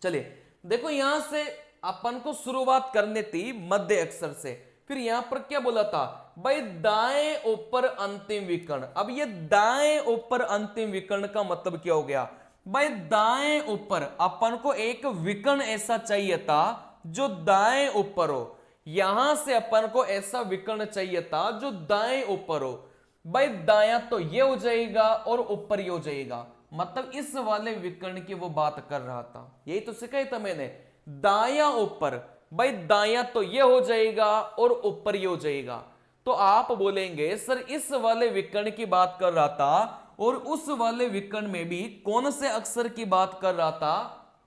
चलिए देखो, यहां से अपन को शुरुआत करनी थी मध्य अक्षर से, फिर यहां पर क्या बोला था भाई, दाएं ऊपर अंतिम विकर्ण। अब ये दाएं ऊपर अंतिम विकर्ण का मतलब क्या हो गया भाई, दाएं ऊपर अपन को एक विकर्ण ऐसा चाहिए था जो दाएं ऊपर हो, यहां से अपन को ऐसा विकर्ण चाहिए था जो दाएं ऊपर हो। भाई दाया तो ये हो जाएगा और ऊपर ये हो जाएगा, मतलब इस वाले विकर्ण की वो बात कर रहा था, यही तो सिखाया था मैंने, दाया ऊपर। भाई दाया तो ये हो जाएगा और ऊपर ये हो जाएगा, तो आप बोलेंगे सर इस वाले विकर्ण की बात कर रहा था, और उस वाले विकर्ण में भी कौन से अक्षर की बात कर रहा था,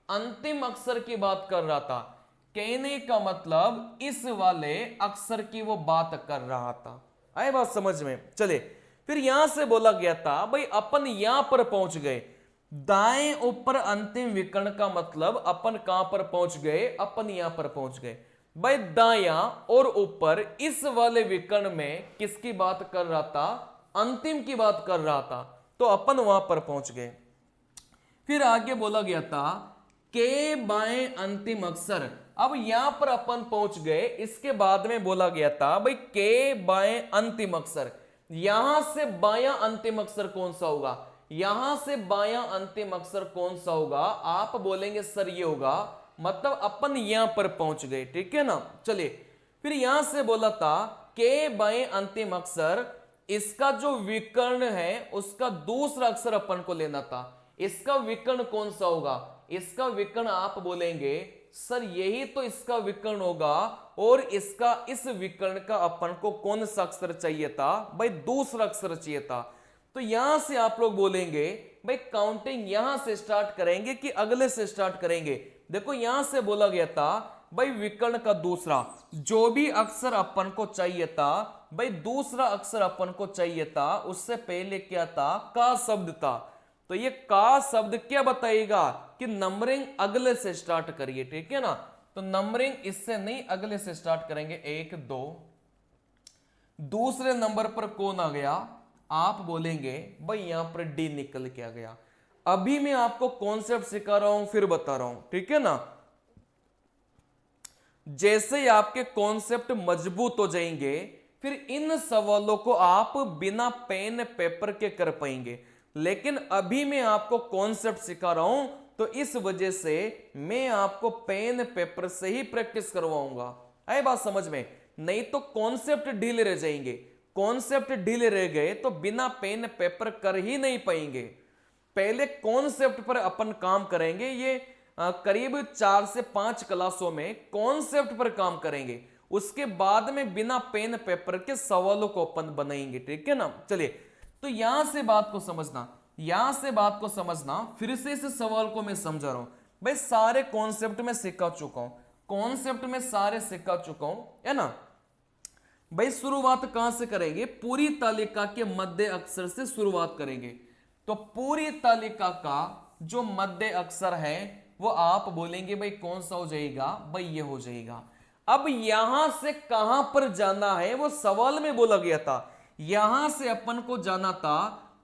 अंतिम अक्षर की बात कर रहा था। कहने का मतलब इस वाले अक्षर की वो बात कर रहा था, आए बात समझ में। चले, फिर यहां से बोला गया था भाई अपन यहां पर पहुंच गए, दाएं ऊपर अंतिम विकर्ण का मतलब अपन कहां पर पहुंच गए, अपन यहां पर पहुंच गए। भाई दाया और ऊपर इस वाले विकर्ण में किसकी बात कर रहा था, अंतिम की बात कर रहा था, तो अपन वहां पर पहुंच गए। फिर आगे बोला गया था के बाएं अंतिम अक्षर, अब यहां पर अपन पहुंच गए, इसके बाद में बोला गया था भाई के बाएं अंतिम अक्षर, यहां से बायां अंतिम अक्षर कौन सा होगा, यहां से बायां अंतिम अक्षर कौन सा होगा, आप बोलेंगे सर ये होगा, मतलब अपन यहां पर पहुंच गए, ठीक है ना। चलिए, फिर यहां से बोला था के बाएं अंतिम अक्षर, इसका जो विकर्ण है उसका दूसरा अक्षर अपन को लेना था, इसका विकर्ण कौन सा होगा, इसका विकर्ण आप बोलेंगे सर यही तो इसका विकर्ण होगा, और इसका इस विकर्ण का अपन को कौन सा अक्षर चाहिए था भाई, दूसरा अक्षर चाहिए था। तो यहां से आप लोग बोलेंगे भाई काउंटिंग यहां से स्टार्ट करेंगे कि अगले से स्टार्ट करेंगे। देखो यहां से बोला गया था भाई विकर्ण का दूसरा, जो भी अक्षर अपन को चाहिए था भाई, दूसरा अक्षर अपन को चाहिए था, उससे पहले क्या था, का शब्द था, तो ये का शब्द क्या बताएगा कि नंबरिंग अगले से स्टार्ट करिए, ठीक है ना। तो नंबरिंग इससे नहीं, अगले से स्टार्ट करेंगे, 1 2, दूसरे नंबर पर कौन आ गया, आप बोलेंगे भाई यहां पर डी निकल के आ गया। अभी मैं आपको कॉन्सेप्ट सिखा रहा हूं, फिर बता रहा हूं, ठीक है ना। जैसे ही आपके कॉन्सेप्ट मजबूत हो जाएंगे, फिर इन सवालों को आप बिना पेन पेपर के कर पाएंगे, लेकिन अभी मैं आपको कॉन्सेप्ट सिखा रहा हूं, तो इस वजह से मैं आपको पेन पेपर से ही प्रैक्टिस करवाऊंगा, आए बात समझ में। नहीं तो कॉन्सेप्ट ढीले रह जाएंगे, कॉन्सेप्ट ढीले रह गए तो बिना पेन पेपर कर ही नहीं पाएंगे। पहले कॉन्सेप्ट पर अपन काम करेंगे, ये करीब 4 से 5 क्लासों में कॉन्सेप्ट पर काम करेंगे, उसके बाद में बिना पेन पेपर के सवालों को अपन बनाएंगे, ठीक है ना। चलिए, तो यहां से बात को समझना, यहां से बात को समझना, फिर से इस सवाल को मैं समझा रहा हूं भाई, सारे कॉन्सेप्ट में सिखा चुका हूं, कॉन्सेप्ट में सारे सिखा चुका हूं, है ना भाई। शुरुआत कहां से करेंगे, पूरी तालिका के मध्य अक्षर से शुरुआत करेंगे। तो पूरी तालिका का जो मध्य अक्षर है वो आप बोलेंगे भाई कौन सा हो जाएगा, भाई ये हो जाएगा। अब यहां से कहां पर जाना है वो सवाल में बोला गया था, यहां से अपन को जाना था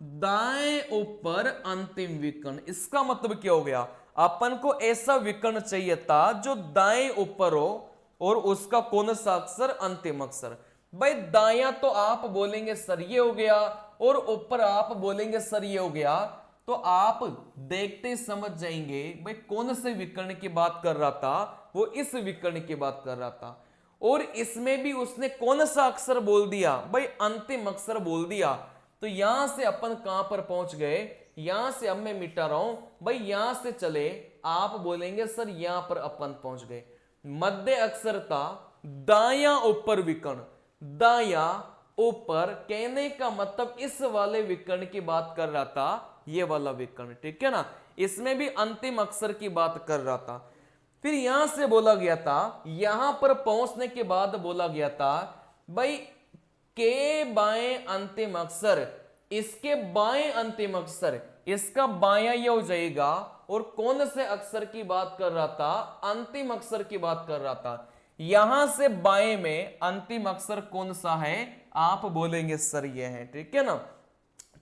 दाएं ऊपर अंतिम विकर्ण। इसका मतलब क्या हो गया, अपन को ऐसा विकर्ण चाहिए था जो दाएं ऊपर हो और उसका कौन सा अक्षर, अंतिम अक्षर। भाई दाया तो आप बोलेंगे सर ये हो गया, और ऊपर आप बोलेंगे सर ये हो गया, तो आप देखते ही समझ जाएंगे भाई कौन से विकर्ण की बात कर रहा था, वो इस विकर्ण की बात कर रहा था। और इसमें भी उसने कौन सा अक्षर बोल दिया भाई, अंतिम अक्षर बोल दिया। तो यहां से अपन कहां पर पहुंच गए, यहां से अब मैं मिटा रहा हूं भाई, यहां से चले आप बोलेंगे सर यहां पर अपन पहुंच गए। मध्य अक्षर था, दाया ऊपर विकर्ण, दाया ऊपर, कहने का मतलब इस वाले विकर्ण की बात कर रहा था, ये वाला विकर्ण, ठीक है ना। इसमें भी अंतिम अक्षर की बात कर रहा था। फिर यहां से बोला गया था, यहां पर पहुंचने के बाद बोला गया था भाई के बाएं अंतिम अक्षर, इसके बाएं अंतिम अक्षर, इसका बायां ये हो जाएगा। और कौन से अक्षर की बात कर रहा था, अंतिम अक्षर की बात कर रहा था। यहां से बाएं में अंतिम अक्षर कौन सा है, आप बोलेंगे सर ये है, ठीक है ना।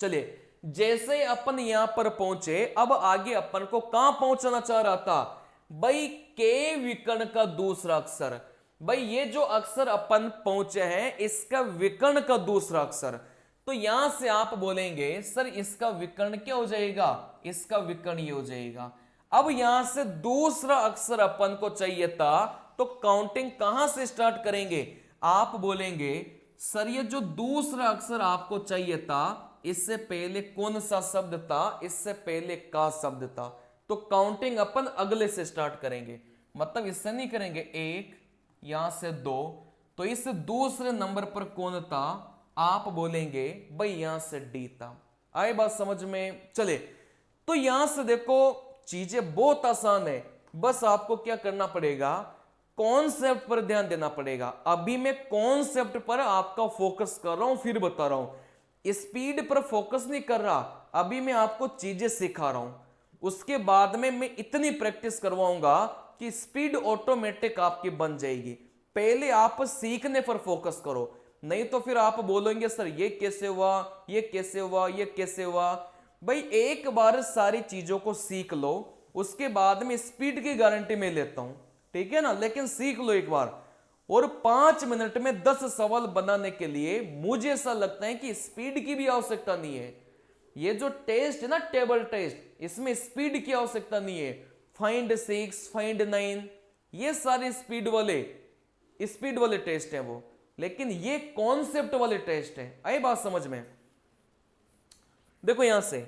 चलिए, जैसे अपन यहां पर पहुंचे, अब आगे अपन को कहां पहुंचना चाह रहा था भाई, के विकर्ण का दूसरा अक्षर। भाई ये जो अक्षर अपन पहुंचे हैं, इसका विकर्ण का दूसरा अक्षर। तो यहां से आप बोलेंगे सर इसका विकर्ण क्या हो जाएगा, इसका विकर्ण ये हो जाएगा। अब यहां से दूसरा अक्षर अपन को चाहिए था, तो काउंटिंग कहां से स्टार्ट करेंगे, आप बोलेंगे सर ये जो दूसरा अक्षर आपको चाहिए था, इससे पहले कौन सा शब्द था, इससे पहले का शब्द था। तो काउंटिंग अपन अगले से स्टार्ट करेंगे, मतलब इससे नहीं करेंगे, एक यहां से दो, तो इस दूसरे नंबर पर कौन था, आप बोलेंगे भाई यहां से डी था। आए बात समझ में। चले, तो यहां से देखो चीजें बहुत आसान है, बस आपको क्या करना पड़ेगा, कॉन्सेप्ट पर ध्यान देना पड़ेगा। अभी मैं कॉन्सेप्ट पर आपका फोकस कर रहा हूं, फिर बता रहा हूं, स्पीड पर फोकस नहीं कर रहा, अभी मैं आपको चीजें सिखा रहा हूं। उसके बाद में मैं इतनी प्रैक्टिस करवाऊंगा कि स्पीड ऑटोमेटिक आपकी बन जाएगी। पहले आप सीखने पर फोकस करो, नहीं तो फिर आप बोलेंगे सर ये कैसे हुआ, ये कैसे हुआ, ये कैसे हुआ। भाई एक बार सारी चीजों को सीख लो, उसके बाद में स्पीड की गारंटी मैं लेता हूं, ठीक है ना। लेकिन सीख लो एक बार, और 5 मिनट में 10 सवाल बनाने के लिए मुझे ऐसा लगता है कि स्पीड की भी आवश्यकता नहीं है। ये जो टेस्ट है ना, टेबल टेस्ट, इसमें स्पीड की आवश्यकता नहीं है। फाइंड 6, फाइंड 9, ये सारे स्पीड वाले टेस्ट हैं वो, लेकिन ये कॉन्सेप्ट वाले टेस्ट हैं। आई बात समझ में। देखो यहां से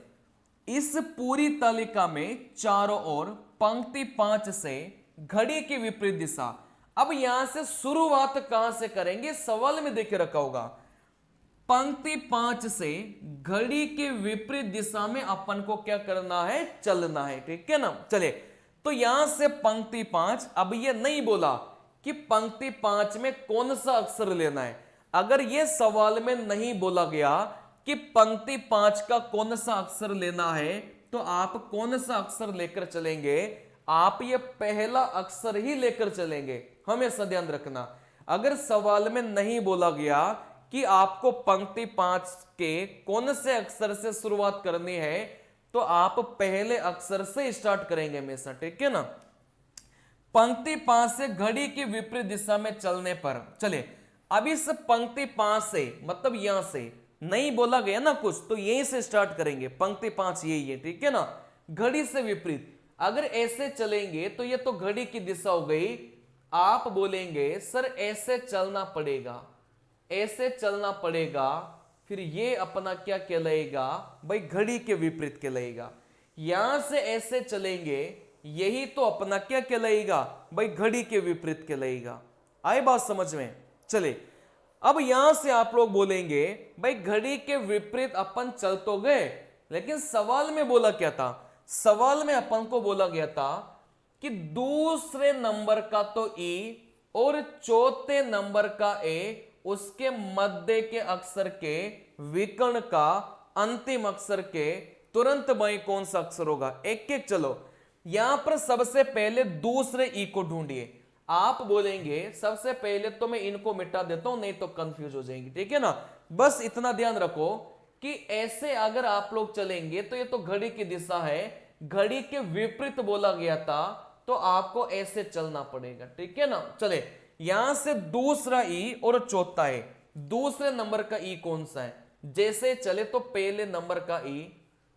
इस पूरी तालिका में चारों ओर पंक्ति 5 से घड़ी की विपरीत दिशा। अब यहां से शुरुआत कहां से करेंगे, सवाल में देखे रखा होगा, पंक्ति 5 से घड़ी के विपरीत दिशा में अपन को क्या करना है, चलना है, ठीक है ना। चले, तो यहां से पंक्ति 5, अब ये नहीं बोला कि पंक्ति 5 में कौन सा अक्षर लेना है। अगर ये सवाल में नहीं बोला गया कि पंक्ति 5 का कौन सा अक्षर लेना है, तो आप कौन सा अक्षर लेकर चलेंगे, आप ये पहला अक्षर ही लेकर चलेंगे, हमेशा ध्यान रखना। अगर सवाल में नहीं बोला गया कि आपको पंक्ति 5 के कौन से अक्षर से शुरुआत करनी है, तो आप पहले अक्षर से स्टार्ट करेंगे हमेशा, ठीक है ना। पंक्ति 5 से घड़ी की विपरीत दिशा में चलने पर, चले अब इस पंक्ति 5 से, मतलब यहां से नहीं बोला गया ना कुछ, तो यहीं से स्टार्ट करेंगे। पंक्ति 5 यही है, ठीक है ना। घड़ी से विपरीत, अगर ऐसे चलेंगे तो ये तो घड़ी की दिशा हो गई। आप बोलेंगे सर ऐसे चलना पड़ेगा, ऐसे चलना पड़ेगा, फिर ये अपना क्या कहलाएगा भाई, घड़ी के विपरीत कहलाएगा। यहां से ऐसे चलेंगे, यही तो अपना क्या कहलाएगा भाई, घड़ी के विपरीत कहलाएगा। आए बात समझ में। चले, अब यहां से आप लोग बोलेंगे भाई घड़ी के विपरीत अपन चल तो गए, लेकिन सवाल में बोला क्या था, सवाल में अपन को बोला गया था कि दूसरे नंबर का तो ई और चौथे नंबर का ए, उसके मध्य के अक्षर के विकर्ण का अंतिम अक्षर के तुरंत बाई कौन सा अक्षर होगा। एक एक चलो, यहां पर सबसे पहले दूसरे ई को ढूंढिए। आप बोलेंगे सबसे पहले तो मैं इनको मिटा देता हूं, नहीं तो कंफ्यूज हो जाएंगे, ठीक है ना। बस इतना ध्यान रखो कि ऐसे अगर आप लोग चलेंगे तो ये तो घड़ी की दिशा है, घड़ी के विपरीत बोला गया था, तो आपको ऐसे चलना पड़ेगा, ठीक है ना। चले, यहां से दूसरा ई और चौथा है, दूसरे नंबर का ई कौन सा है, जैसे चले तो पहले नंबर का ई,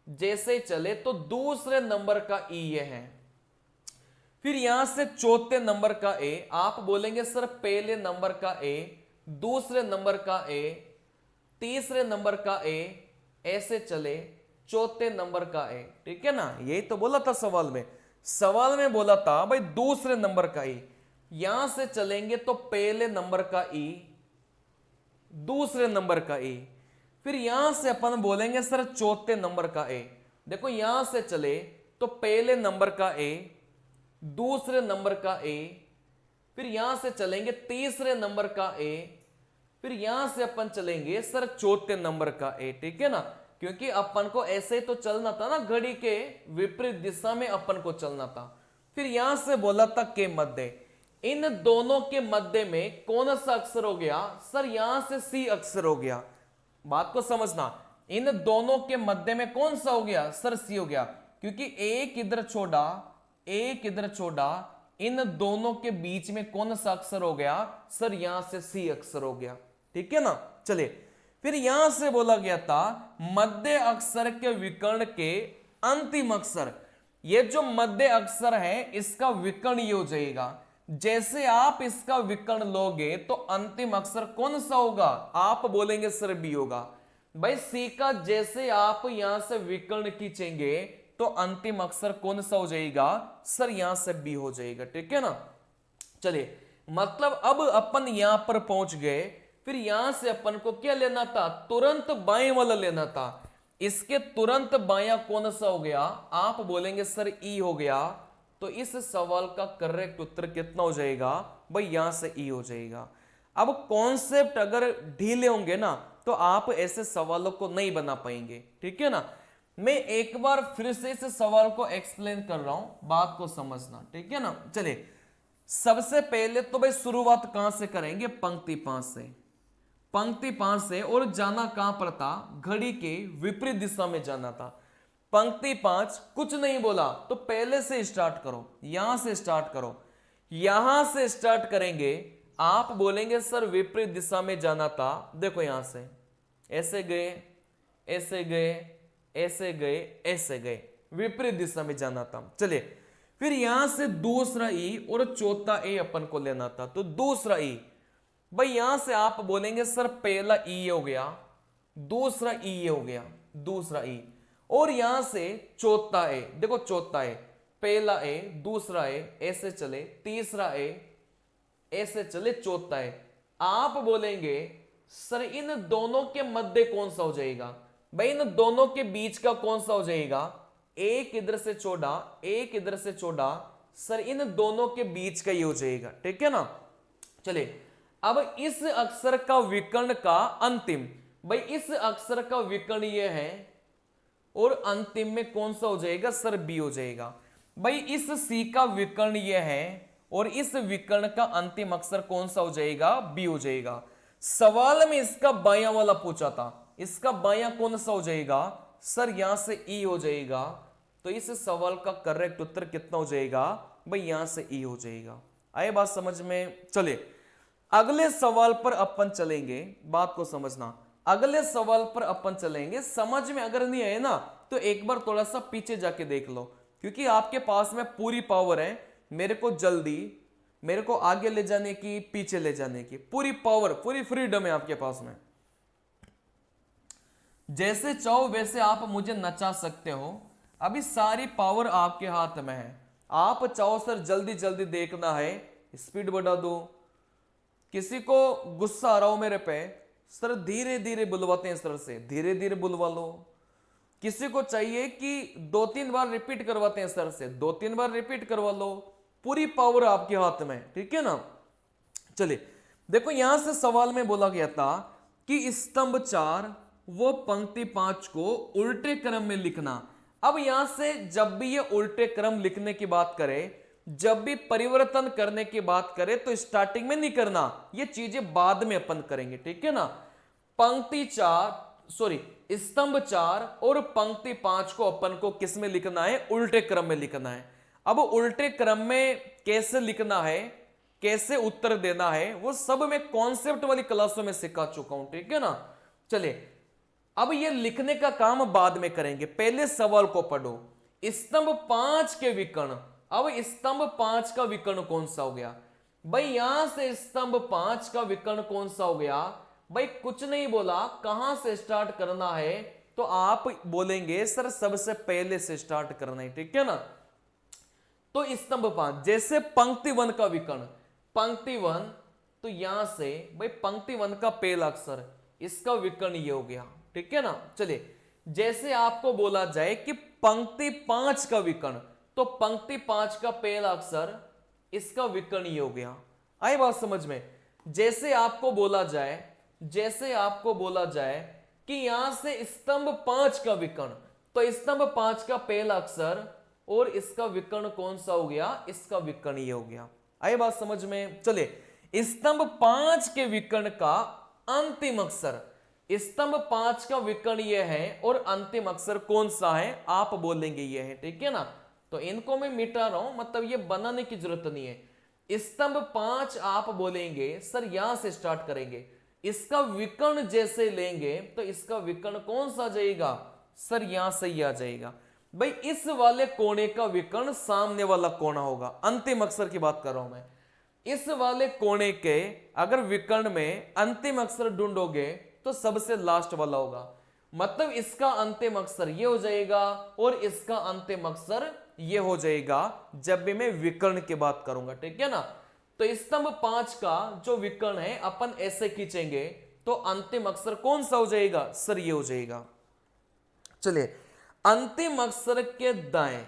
जैसे चले तो दूसरे नंबर का ई ये है। फिर यहां से चौथे नंबर का ए, आप बोलेंगे सर पहले नंबर का ए, दूसरे नंबर का ए, तीसरे नंबर का ए, ऐसे चले चौथे नंबर का ए, ठीक है ना। यही तो बोला था सवाल में, सवाल में बोला था भाई दूसरे नंबर का ई। यहां से चलेंगे तो पहले नंबर का ई, दूसरे नंबर का ए, फिर यहां से अपन बोलेंगे सर चौथे नंबर का ए। देखो यहां से चले तो पहले नंबर का ए, दूसरे नंबर का ए, फिर यहां से चलेंगे तीसरे नंबर का ए, फिर यहां से अपन चलेंगे सर चौथे नंबर का ए। ठीक है ना, क्योंकि अपन को ऐसे ही तो चलना था ना, घड़ी के विपरीत दिशा में अपन को चलना था। फिर यहां से बोला था के मध्य, इन दोनों के मध्य में कौन सा अक्षर हो गया सर, यहां से सी अक्षर हो गया। बात को समझना, इन दोनों के मध्य में कौन सा हो गया सर, सी हो गया, क्योंकि एक इधर छोड़ा, एक इधर छोड़ा, इन दोनों के बीच में कौन सा अक्षर हो गया सर, यहां से सी अक्षर हो गया। ठीक है ना, चलिए फिर यहां से बोला गया था मध्य अक्षर के विकर्ण के अंतिम अक्षर। ये जो मध्य अक्षर है इसका विकर्ण ये हो जाएगा। जैसे आप इसका विकर्ण लोगे तो अंतिम अक्षर कौन सा होगा, आप बोलेंगे सर बी होगा। भाई सी का जैसे आप यहां से विकर्ण खींचेंगे तो अंतिम अक्षर कौन सा हो जाएगा सर, यहां से बी हो जाएगा। ठीक है ना, चलिए मतलब अब अपन यहां पर पहुंच गए। फिर यहां से अपन को क्या लेना था, तुरंत बाएं वाला लेना था। इसके तुरंत बायां कौन सा हो गया, आप बोलेंगे सर ई हो गया। तो इस सवाल का करेक्ट उत्तर कितना हो जाएगा भाई, यहां से ई हो जाएगा। अब कॉन्सेप्ट अगर ढीले होंगे ना तो आप ऐसे सवालों को नहीं बना पाएंगे। ठीक है ना, मैं एक बार फिर से इस सवाल को एक्सप्लेन कर रहा हूं, बात को समझना। ठीक है ना, चलिए सबसे पहले तो भाई शुरुआत कहां से करेंगे, पंक्ति 5 से। पंक्ति 5 से, और जाना कहां पर था, घड़ी के विपरीत दिशा में जाना था। पंक्ति 5 कुछ नहीं बोला तो पहले से स्टार्ट करो, यहां से स्टार्ट करो। यहां से स्टार्ट करेंगे, आप बोलेंगे सर विपरीत दिशा में जाना था। देखो यहां से ऐसे गए, ऐसे गए, ऐसे गए, ऐसे गए, विपरीत दिशा में जाना था। चलिए फिर यहां से दूसरा ई और चौथा ए अपन को लेना था। तो दूसरा ई, भाई यहां से आप बोलेंगे सर पहला ई हो गया, दूसरा ई हो गया, दूसरा ई, और यहां से चौथा ए। देखो चौथा ए, पहला ए, दूसरा ए, ऐसे चले, तीसरा ए, ऐसे चले, चौथा ए। आप बोलेंगे सर इन दोनों के मध्य कौन सा हो जाएगा, भाई इन दोनों के बीच का कौन सा हो जाएगा, एक इधर से छोड़ा, एक इधर से छोड़ा, सर इन दोनों के बीच का ये हो जाएगा। ठीक है ना, चलिए अब इस अक्षर का विकर्ण का अंतिम, भाई इस अक्षर का विकर्ण ये है और अंतिम में कौन सा हो जाएगा सर, बी हो जाएगा। भाई इस सी का विकर्ण ये है और इस विकर्ण का अंतिम अक्षर कौन सा हो जाएगा, बी हो जाएगा। सवाल में इसका बायां वाला पूछा था, इसका बायां कौन सा हो जाएगा सर, यहां से ई हो जाएगा। तो इस सवाल का करेक्ट उत्तर कितना हो जाएगा भाई, यहां से ई हो जाएगा। आए बात समझ में, चलिए अगले सवाल पर अपन चलेंगे, बात को समझना। अगले सवाल पर अपन चलेंगे, समझ में अगर नहीं आए ना तो एक बार थोड़ा सा पीछे जाके देख लो, क्योंकि आपके पास में पूरी पावर है मेरे को जल्दी, मेरे को आगे ले जाने की, पीछे ले जाने की पूरी पावर, पूरी फ्रीडम है आपके पास में। जैसे चाहो वैसे आप मुझे नचा सकते हो, अभी सारी पावर आपके हाथ में है। आप चाहो सर जल्दी जल्दी देखना है, स्पीड बढ़ा दो। किसी को गुस्सा आ रहा हो मेरे पे, सर धीरे धीरे बुलवाते हैं, सर से धीरे धीरे बुलवा लो। किसी को चाहिए कि 2-3 बार रिपीट करवाते हैं सर से, 2-3 बार रिपीट करवा लो। पूरी पावर आपके हाथ में, ठीक है ना। चलिए देखो यहां से सवाल में बोला गया था कि स्तंभ 4 वो पंक्ति 5 को उल्टे क्रम में लिखना। अब यहां से जब भी ये उल्टे क्रम लिखने की बात करे, जब भी परिवर्तन करने की बात करे तो स्टार्टिंग में नहीं करना, ये चीजें बाद में अपन करेंगे, ठीक है ना। पंक्ति 4 सॉरी स्तंभ 4 और पंक्ति 5 को अपन को किस में लिखना है, उल्टे क्रम में लिखना है। अब उल्टे क्रम में कैसे लिखना है, कैसे उत्तर देना है, वो सब मैं कॉन्सेप्ट वाली क्लासों में सिखा चुका हूं, ठीक है ना। चलिए अब ये लिखने का काम बाद में करेंगे, पहले सवाल को पढ़ो। स्तंभ 5 के विकर्ण, अब स्तंभ 5 का विकर्ण कौन सा हो गया भाई, यहां से स्तंभ 5 का विकर्ण कौन सा हो गया भाई, कुछ नहीं बोला, कहां से स्टार्ट करना है तो आप बोलेंगे सर सबसे पहले से स्टार्ट करना है, ठीक है ना। तो स्तंभ 5 जैसे पंक्ति 1 का विकर्ण, पंक्ति 1, तो यहां से भाई पंक्ति 1 का पहला अक्षर, इसका विकर्ण ये हो गया, ठीक है ना। चलिए, जैसे आपको बोला जाए कि पंक्ति 5 का विकर्ण, तो पंक्ति 5 का पहला अक्षर, इसका विकर्ण ये हो गया। आई बात समझ में। जैसे आपको बोला जाए कि यहां से स्तंभ 5 का विकर्ण, तो स्तंभ 5 का पहला अक्षर और इसका विकर्ण कौन सा हो गया, इसका विकर्ण ये हो गया। आई बात समझ में। चलिए, स्तंभ 5 के विकर्ण का अंतिम अक्षर, स्तंभ 5 का विकर्ण ये है और अंतिम अक्षर कौन सा है, आप बोलेंगे ये है, ठीक है ना। तो इनको मैं मिटा रहा हूं, मतलब ये बनाने की जरूरत नहीं है। स्तंभ 5 आप बोलेंगे सर यहां से स्टार्ट करेंगे, इसका विकर्ण जैसे लेंगे तो इसका विकर्ण कौन सा जाएगा, सर यहां से ही आ जाएगा। भाई इस वाले कोने का विकर्ण सामने वाला कोना होगा, अंतिम अक्षर की बात कर रहा हूं मैं। इस वाले कोने के अगर विकर्ण में अंतिम अक्षर ढूंढोगे तो सबसे लास्ट वाला होगा, मतलब इसका अंतिम अक्षर ये हो जाएगा और इसका अंतिम अक्षर ये हो जाएगा जब भी मैं विकर्ण की बात करूंगा, ठीक है ना। तो स्तंभ 5 का जो विकर्ण है अपन ऐसे खींचेंगे तो अंतिम अक्षर कौन सा हो जाएगा, सर ये हो जाएगा। चलिए, अंतिम अक्षर के दाएं,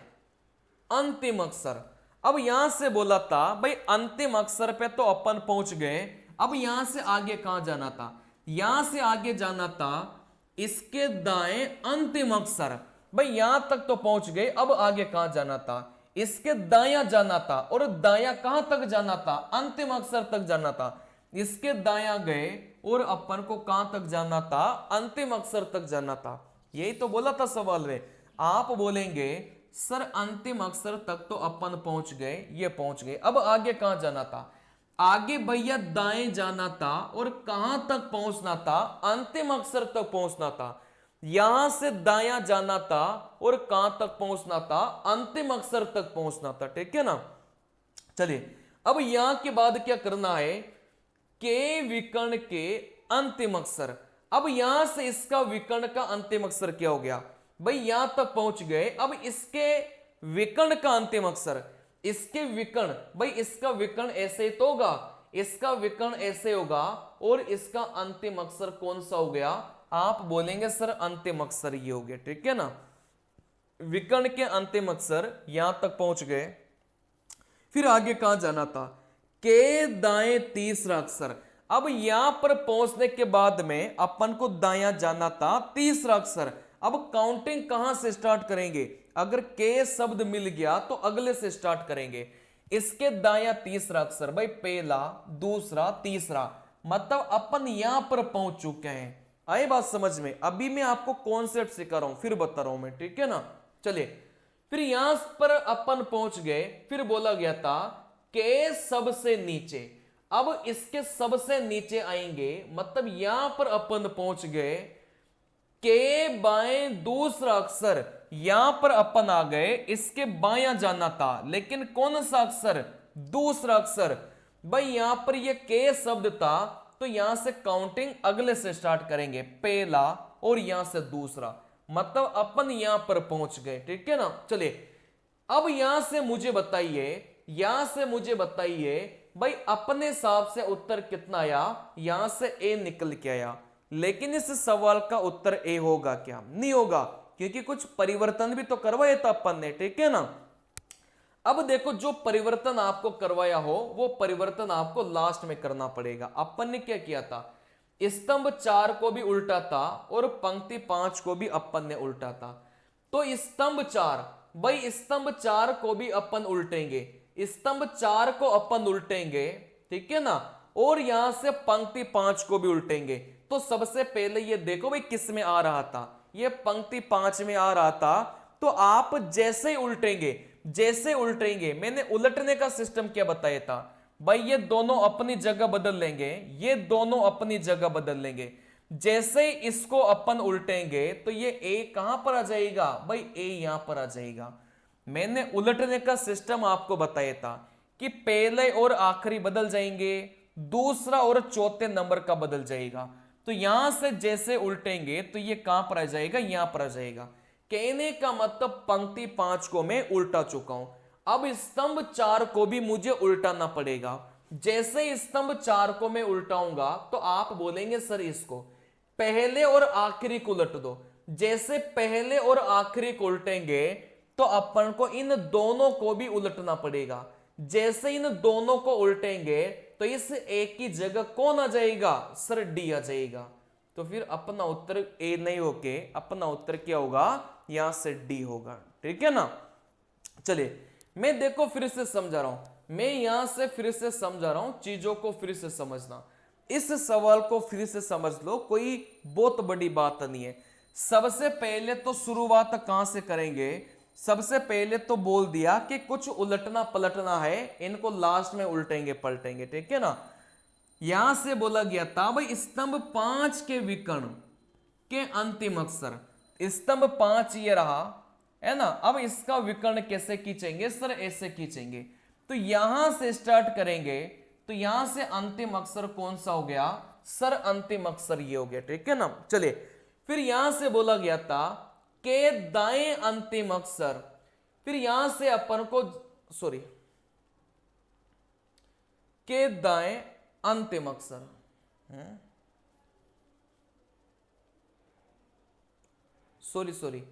अंतिम अक्षर, अब यहां से बोला था भाई अंतिम अक्षर पे तो अपन पहुंच गए, अब यहां से आगे कहां जाना था, यहां से आगे जाना था इसके दाएं अंतिम अक्षर। भाई यहां तक तो पहुंच गए, अब आगे कहां जाना था, इसके दायां जाना था, और दायां कहां तक जाना था, अंतिम अक्षर तक जाना था। इसके दायां गए और अपन को कहां तक जाना था, अंतिम अक्षर तक जाना था। यही तो बोला था सवाल में। आप बोलेंगे सर अंतिम अक्षर तक तो अपन पहुंच गए, ये पहुंच गए, अब आगे कहां जाना था, आगे भैया दाएं जाना था, और कहां तक पहुंचना था, अंतिम अक्षर तक पहुंचना था। यहां से दायां जाना था और कहां तक पहुंचना था, अंतिम अक्षर तक पहुंचना था, ठीक है ना। चलिए, अब यहां के बाद क्या करना है, के विकर्ण के अंतिम अक्षर। अब यहां से इसका विकर्ण का अंतिम अक्षर क्या हो गया, भाई यहां तक पहुंच गए, अब इसके विकर्ण का अंतिम अक्षर, इसके विकर्ण, भाई इसका विकर्ण ऐसे तो होगा, इसका विकर्ण ऐसे होगा, और इसका अंतिम अक्षर कौन सा हो गया, आप बोलेंगे सर अंतिम अक्षर ये हो गया, ठीक है ना। विकर्ण के अंतिम अक्षर यहां तक पहुंच गए, फिर आगे कहां जाना था, के दाएं तीसरा अक्षर। अब यहां पर पहुंचने के बाद में अपन को दायां जाना था, तीसरा अक्षर। अब काउंटिंग कहां से स्टार्ट करेंगे, अगर के शब्द मिल गया तो अगले से स्टार्ट करेंगे। इसके दायां तीसरा अक्षर, भाई पहला, दूसरा, तीसरा, मतलब अपन यहां पर पहुंच चुके हैं। आई बात समझ में। अभी मैं आपको कॉन्सेप्ट सिखा रहा हूं, फिर बता रहा हूं मैं, ठीक है ना। चलिए, फिर यहां पर अपन पहुंच गए, फिर बोला गया था के सबसे नीचे। अब इसके सबसे नीचे आएंगे, मतलब यहां पर अपन पहुंच गए, के बाएं दूसरा अक्षर, यहां पर अपन आ गए, इसके बायां जाना था, लेकिन कौन सा अक्षर, दूसरा अक्षर। भाई यहां पर ये के शब्द था, तो यहां से काउंटिंग अगले से स्टार्ट करेंगे, पहला और यहां से दूसरा, मतलब अपन यहां पर पहुंच गए, ठीक है ना। चलिए, अब यहां से मुझे बताइए भाई अपने हिसाब से उत्तर कितना आया, यहां से ए निकल के आया, लेकिन इस सवाल का उत्तर ए होगा क्या, नहीं होगा, क्योंकि कुछ परिवर्तन भी तो करवाया था अपन ने, ठीक है ना। अब देखो, जो परिवर्तन आपको करवाया हो वो परिवर्तन आपको लास्ट में करना पड़ेगा। अपन ने क्या किया था, स्तंभ 4 को भी उल्टा था और पंक्ति 5 को भी अपन ने उल्टा था। तो स्तंभ 4, भाई स्तंभ 4 को भी अपन उल्टेंगे, स्तंभ 4 को अपन उल्टेंगे, ठीक है ना, और यहां से पंक्ति 5 को भी उल्टेंगे। तो सबसे पहले ये देखो भाई किस में आ रहा था, ये पंक्ति 5 में आ रहा था। तो आप जैसे ही उल्टेंगे, मैंने उलटने का सिस्टम क्या बताया था, भाई ये दोनों अपनी जगह बदल लेंगे, ये दोनों अपनी जगह बदल लेंगे। जैसे ही इसको अपन उल्टेंगे तो ये ए कहां पर आ जाएगा, भाई ए यहां पर आ जाएगा। मैंने उलटने का सिस्टम आपको बताया था कि पहले और आखिरी बदल जाएंगे, दूसरा और चौथे नंबर का बदल जाएगा। तो यहां से जैसे उल्टेंगे तो ये कहां पर आ जाएगा, यहां पर आ जाएगा। कहने का मतलब पंक्ति 5 को मैं उल्टा चुका हूं, अब स्तंभ 4 को भी मुझे उल्टाना पड़ेगा। जैसे ही स्तंभ 4 को मैं उल्टाऊंगा तो आप बोलेंगे सर इसको पहले और आखिरी को उलट दो। जैसे पहले और आखिरी को उल्टेंगे तो अपन को इन दोनों को भी उलटना पड़ेगा। जैसे इन दोनों को उल्टेंगे तो इस एक की जगह कौन आ जाएगा सर, डी आ जाएगा। तो फिर अपना उत्तर ए नहीं होके अपना उत्तर क्या होगा, यहां से डी होगा। ठीक है ना। चलिए मैं देखो फिर से समझा रहा हूं, मैं यहां से फिर से समझा रहा हूं, चीजों को फिर से समझना। इस सवाल को फिर से समझ लो, कोई बहुत बड़ी बात नहीं है। सबसे पहले तो शुरुआत कहां से करेंगे, सबसे पहले तो बोल दिया कि कुछ उलटना पलटना है, इनको लास्ट में उल्टेंगे पलटेंगे। ठीक है ना। यहां से बोला गया था भाई स्तंभ 5 के विकर्ण के अंतिम अक्षर, स्तंभ 5 ये रहा है ना। अब इसका विकर्ण कैसे खींचेंगे सर, ऐसे खींचेंगे। तो यहां से स्टार्ट करेंगे तो यहां से अंतिम अक्षर कौन सा हो गया सर, अंतिम अक्षर ये हो गया। ठीक है ना। चलिए फिर यहां से बोला गया था के दाएं अंतिम अक्षर, फिर यहां से अपन को सॉरी के दाएं अंतिम अक्षर, सॉरी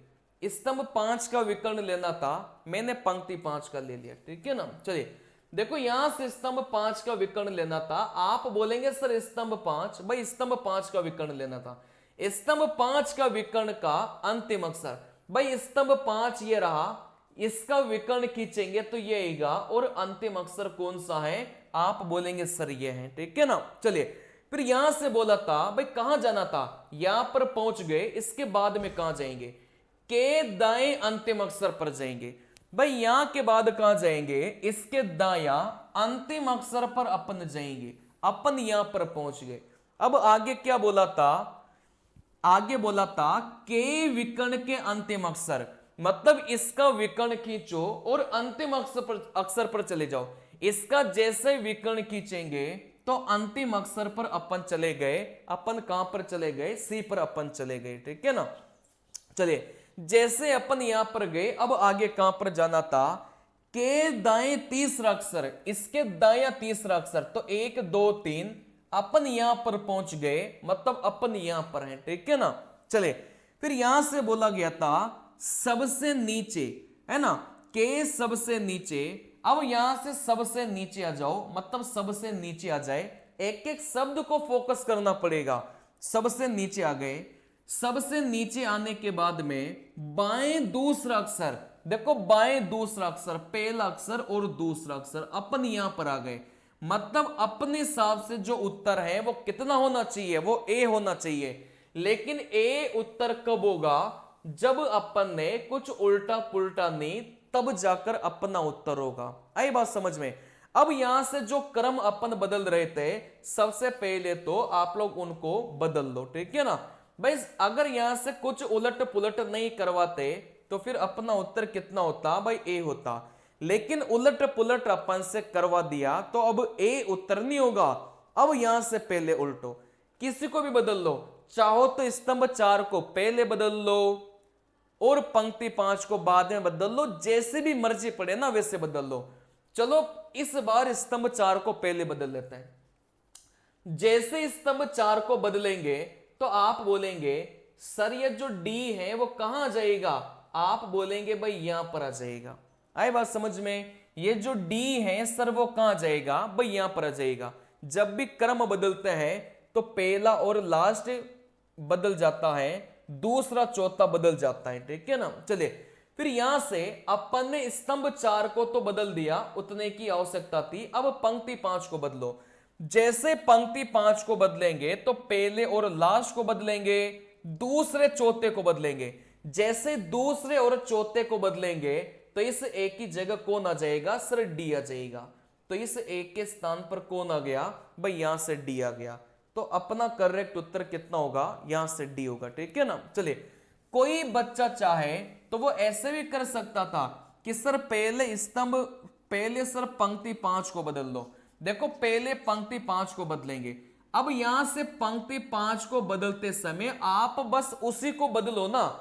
स्तंभ 5 का विकर्ण लेना था, मैंने पंक्ति 5 का ले लिया। ठीक है ना। चलिए देखो यहां से स्तंभ 5 का विकर्ण लेना था, आप बोलेंगे सर स्तंभ 5, भाई स्तंभ 5 का विकर्ण लेना था। स्तंभ 5 का विकर्ण का अंतिम अक्षर, भाई स्तंभ 5 ये रहा, इसका विकर्ण खींचेंगे तो ये आएगा, और अंतिम अक्षर कौन सा है, आप बोलेंगे सर ये है। ठीक है ना। चलिए फिर यहां से बोला था भाई कहां जाना था, यहां पर पहुंच गए, इसके बाद में कहां जाएंगे, के दाएं अंतिम अक्षर पर जाएंगे। भाई यहां के बाद कहां जाएंगे, इसके दाया अंतिम अक्षर पर अपन जाएंगे, अपन यहां पर पहुंच गए। अब आगे क्या बोला था, आगे बोला था के विकर्ण के अंतिम अक्षर, मतलब इसका विकर्ण खींचो और अंतिम अक्षर पर चले जाओ। इसका जैसे विकर्ण खींचेंगे तो अंतिम अक्षर पर अपन चले गए, अपन कहां पर चले गए, सी पर अपन चले गए। ठीक है ना। चलिए जैसे अपन यहां पर गए, अब आगे कहां पर जाना था, के दाएं तीसरा अक्षर, इसके दाया तीसरा अक्षर, तो 1 2 3 अपन यहां पर पहुंच गए, मतलब अपन यहां पर हैं। ठीक है ना। चले फिर यहां से बोला गया था सबसे नीचे, है ना, के सबसे नीचे। अब यहां से सबसे नीचे आ जाओ, मतलब सबसे नीचे आ जाए, एक एक शब्द को फोकस करना पड़ेगा। सबसे नीचे आ गए, सबसे नीचे आने के बाद में बाएं दूसरा अक्षर, देखो बाएं दूसरा अक्षर, पहला अक्षर और दूसरा अक्षर, अपन यहां पर आ गए। मतलब अपने हिसाब से जो उत्तर है वो कितना होना चाहिए, वो ए होना चाहिए। लेकिन ए उत्तर कब होगा, जब अपन ने कुछ उल्टा पुल्टा नहीं, तब जाकर अपना उत्तर होगा। आई बात समझ में। अब यहां से जो क्रम अपन बदल रहे थे, सबसे पहले तो आप लोग उनको बदल लो। ठीक है ना भाई। अगर यहां से कुछ उलट पुलट नहीं करवाते तो फिर अपना उत्तर कितना होता भाई, ए होता। लेकिन उलट पुलट अपन से करवा दिया तो अब ए उत्तर नहीं होगा। अब यहां से पहले उल्टो, किसी को भी बदल लो, चाहो तो स्तंभ 4 को पहले बदल लो और पंक्ति 5 को बाद में बदल लो, जैसे भी मर्जी पड़े ना वैसे बदल लो। चलो इस बार स्तंभ 4 को पहले बदल लेते हैं। जैसे स्तंभ 4 को बदलेंगे तो आप बोलेंगे सर ये जो डी है वो कहां जाएगा, आप बोलेंगे भाई यहां पर आ जाएगा। आई बात समझ में। ये जो डी है सर वो कहां जाएगा, भाई यहां पर आ जाएगा। जब भी क्रम बदलते हैं तो पहला और लास्ट बदल जाता है, दूसरा चौथा बदल जाता है। ठीक है ना। चलिए फिर यहां से अपन ने स्तंभ 4 को तो बदल दिया, उतने की आवश्यकता थी। अब पंक्ति 5 को बदलो। जैसे पंक्ति 5 को बदलेंगे तो पहले और लास्ट को बदलेंगे, दूसरे चौथे को बदलेंगे। जैसे दूसरे और चौथे को बदलेंगे तो इस एक की जगह कौन आ जाएगा सर, डी आ जाएगा। तो इस एक के स्थान पर कौन आ गया भाई, यहां से डी आ गया। तो अपना करेक्ट उत्तर कितना होगा, यहां से डी होगा। ठीक है ना। चलिए कोई बच्चा चाहे तो वो ऐसे भी कर सकता था कि सर पहले सर पंक्ति 5 को बदल दो। देखो पहले पंक्ति 5 को बदलेंगे, अब यहां से पंक्ति 5 को बदलते समय आप बस उसी को बदलो ना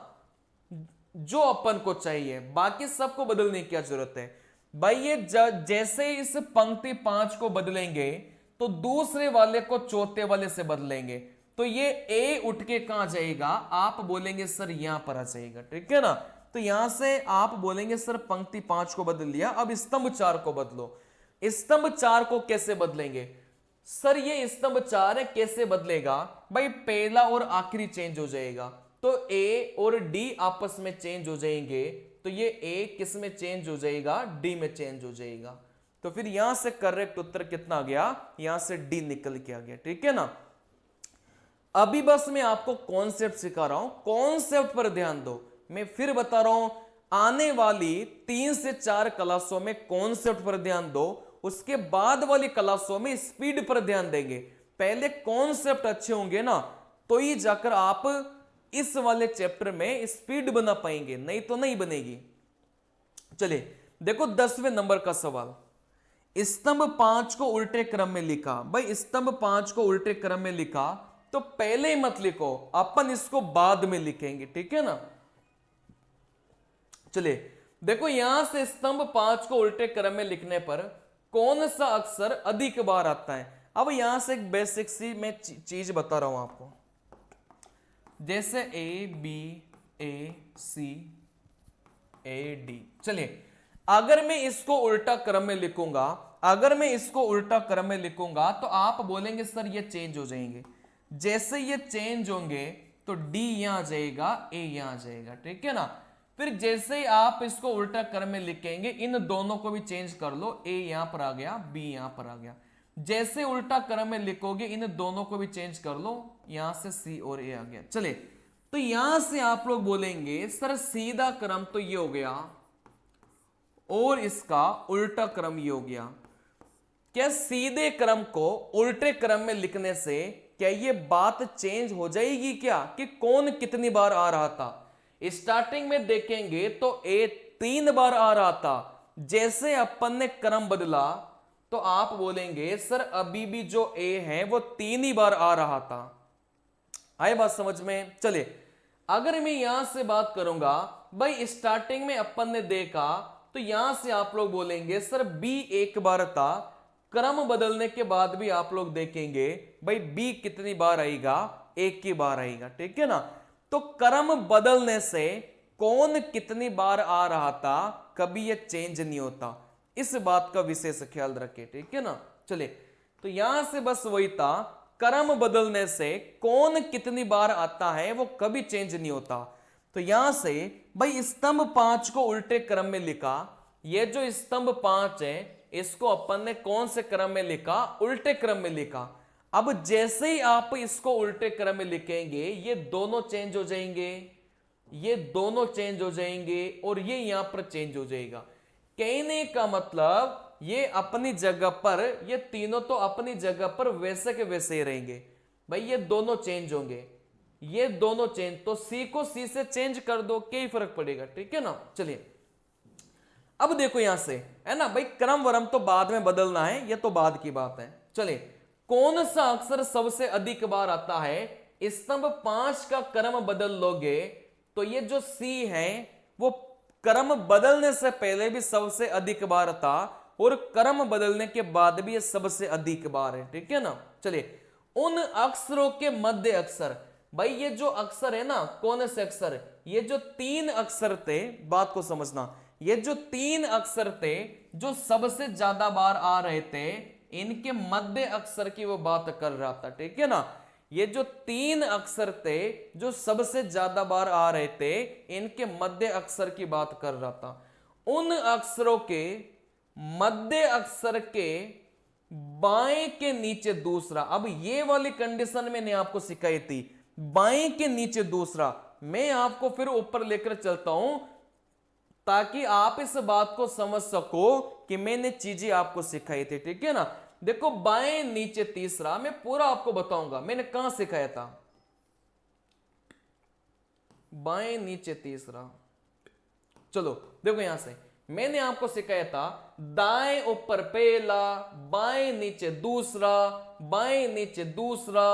जो अपन को चाहिए, बाकी सबको बदलने की क्या जरूरत है। भाई ये जैसे इस पंक्ति 5 को बदलेंगे तो दूसरे वाले को चौथे वाले से बदलेंगे, तो ये ए उठ के कहां जाएगा, आप बोलेंगे सर यहां पर आ जाएगा, ठीक है ना। तो यहां से आप बोलेंगे सर पंक्ति 5 को बदल लिया, अब स्तंभ 4 को बदलो। स्तंभ 4 को कैसे बदलेंगे सर, ये स्तंभ 4 है, कैसे बदलेगा भाई, पहला और आखिरी चेंज हो जाएगा, तो ए और डी आपस में चेंज हो जाएंगे, तो ये ए किस में चेंज हो जाएगा, डी में चेंज हो जाएगा। तो फिर यहां से करेक्ट उत्तर कितना आ गया, यहां से डी निकल के आ गया, ठीक है ना। अभी बस मैं आपको कॉन्सेप्ट सिखा रहा हूं, कॉन्सेप्ट पर ध्यान दो। मैं फिर बता रहा हूं, आने वाली 3 से 4 क्लासों में कॉन्सेप्ट पर ध्यान दो, उसके बाद वाली क्लासों में स्पीड पर ध्यान देंगे। पहले कॉन्सेप्ट अच्छे होंगे ना, तो ही जाकर आप इस वाले चैप्टर में स्पीड बना पाएंगे, नहीं तो नहीं बनेगी। चलिए देखो 10वें नंबर का सवाल, स्तंभ 5 को उल्टे क्रम में लिखा। भाई स्तंभ 5 को उल्टे क्रम में लिखा तो पहले ही मत लिखो, अपन इसको बाद में लिखेंगे, ठीक है ना। चलिए देखो यहां से स्तंभ 5 को उल्टे क्रम में लिखने पर कौन सा अक्षर अधिक बार आता है। अब यहां से एक बेसिक सी मैं चीज बता रहा हूं आपको, जैसे A B A C A D. चलिए अगर मैं इसको उल्टा क्रम में लिखूंगा, अगर मैं इसको उल्टा क्रम में लिखूंगा तो आप बोलेंगे सर ये चेंज हो जाएंगे। जैसे ये चेंज होंगे तो डी यहां आ जाएगा, ए यहां आ जाएगा, ठीक है ना। फिर जैसे ही आप इसको उल्टा क्रम में लिखेंगे, इन दोनों को भी चेंज कर लो, ए यहां पर आ गया, बी यहां पर आ गया। जैसे उल्टा क्रम में लिखोगे, इन दोनों को भी चेंज कर लो, यहां से सी और ए आ गया। चले तो यहां से आप लोग बोलेंगे सर सीधा क्रम तो ये हो गया और इसका उल्टा क्रम ये हो गया। क्या सीधे क्रम को उल्टे क्रम में लिखने से क्या ये बात चेंज हो जाएगी क्या, कि कौन कितनी बार आ रहा था। स्टार्टिंग में देखेंगे तो ए 3 बार आ रहा था, जैसे अपन ने क्रम बदला तो आप बोलेंगे सर अभी भी जो ए है वो 3 ही बार आ रहा था। आए बात समझ में। चले अगर मैं यहां से बात करूंगा, भाई स्टार्टिंग में अपन ने देखा तो यहां से आप लोग बोलेंगे सर बी 1 बार था, क्रम बदलने के बाद भी आप लोग देखेंगे भाई बी कितनी बार आएगा, 1 की बार आएगा, ठीक है ना। तो क्रम बदलने से कौन कितनी बार आ रहा था कभी ये चेंज नहीं होता, इस बात का विशेष ख्याल रखें, ठीक है ना। चलिए तो यहां से बस वही था, क्रम बदलने से कौन कितनी बार आता है वो कभी चेंज नहीं होता। तो यहां से भाई स्तंभ 5 को उल्टे क्रम में लिखा, ये जो स्तंभ 5 है इसको अपन ने कौन से क्रम में लिखा, उल्टे क्रम में लिखा। अब जैसे ही आप इसको उल्टे क्रम में लिखेंगे ये दोनों चेंज हो जाएंगे, ये दोनों चेंज हो जाएंगे और ये यहां पर चेंज हो जाएगा। कहने का मतलब ये अपनी जगह पर, ये तीनों तो अपनी जगह पर वैसे के वैसे ही रहेंगे। भाई ये दोनों चेंज होंगे, ये दोनों चेंज, तो सी को सी से चेंज कर दो, क्या ही फर्क पड़ेगा, ठीक है ना। चलिए अब देखो यहां से है ना भाई, क्रम वरम तो बाद में बदलना है, ये तो बाद की बात है। चलिए कौन सा अक्षर सबसे अधिक बार आता है, स्तंभ 5 का क्रम बदल लोगे तो ये जो सी है वो क्रम बदलने से पहले भी सबसे अधिक बार था और क्रम बदलने के बाद भी ये सबसे अधिक बार है, ठीक है ना। चलिए उन अक्षरों के मध्य अक्षर, भाई ये जो अक्षर है ना, कौन से अक्षर, ये जो 3 अक्षर थे, बात को समझना, ये जो 3 अक्षर थे जो सबसे ज्यादा बार आ रहे थे, इनके मध्य अक्षर की वो बात कर रहा था, ठीक है ना। ये जो 3 अक्षर थे जो सबसे ज्यादा बार आ रहे थे, इनके मध्य अक्षर की बात कर रहा था। उन अक्षरों के मध्य अक्षर के बाएं के नीचे दूसरा, अब ये वाली कंडीशन मैंने आपको सिखाई थी, बाएं के नीचे दूसरा, मैं आपको फिर ऊपर लेकर चलता हूं ताकि आप इस बात को समझ सको कि मैंने चीजें आपको सिखाई थी, ठीक है ना। देखो बाएं नीचे तीसरा, मैं पूरा आपको बताऊंगा मैंने कहां सिखाया था। बाएं नीचे तीसरा, चलो देखो यहां से मैंने आपको सिखाया था, दाएं ऊपर पहला, बाएं नीचे दूसरा, बाएं नीचे दूसरा,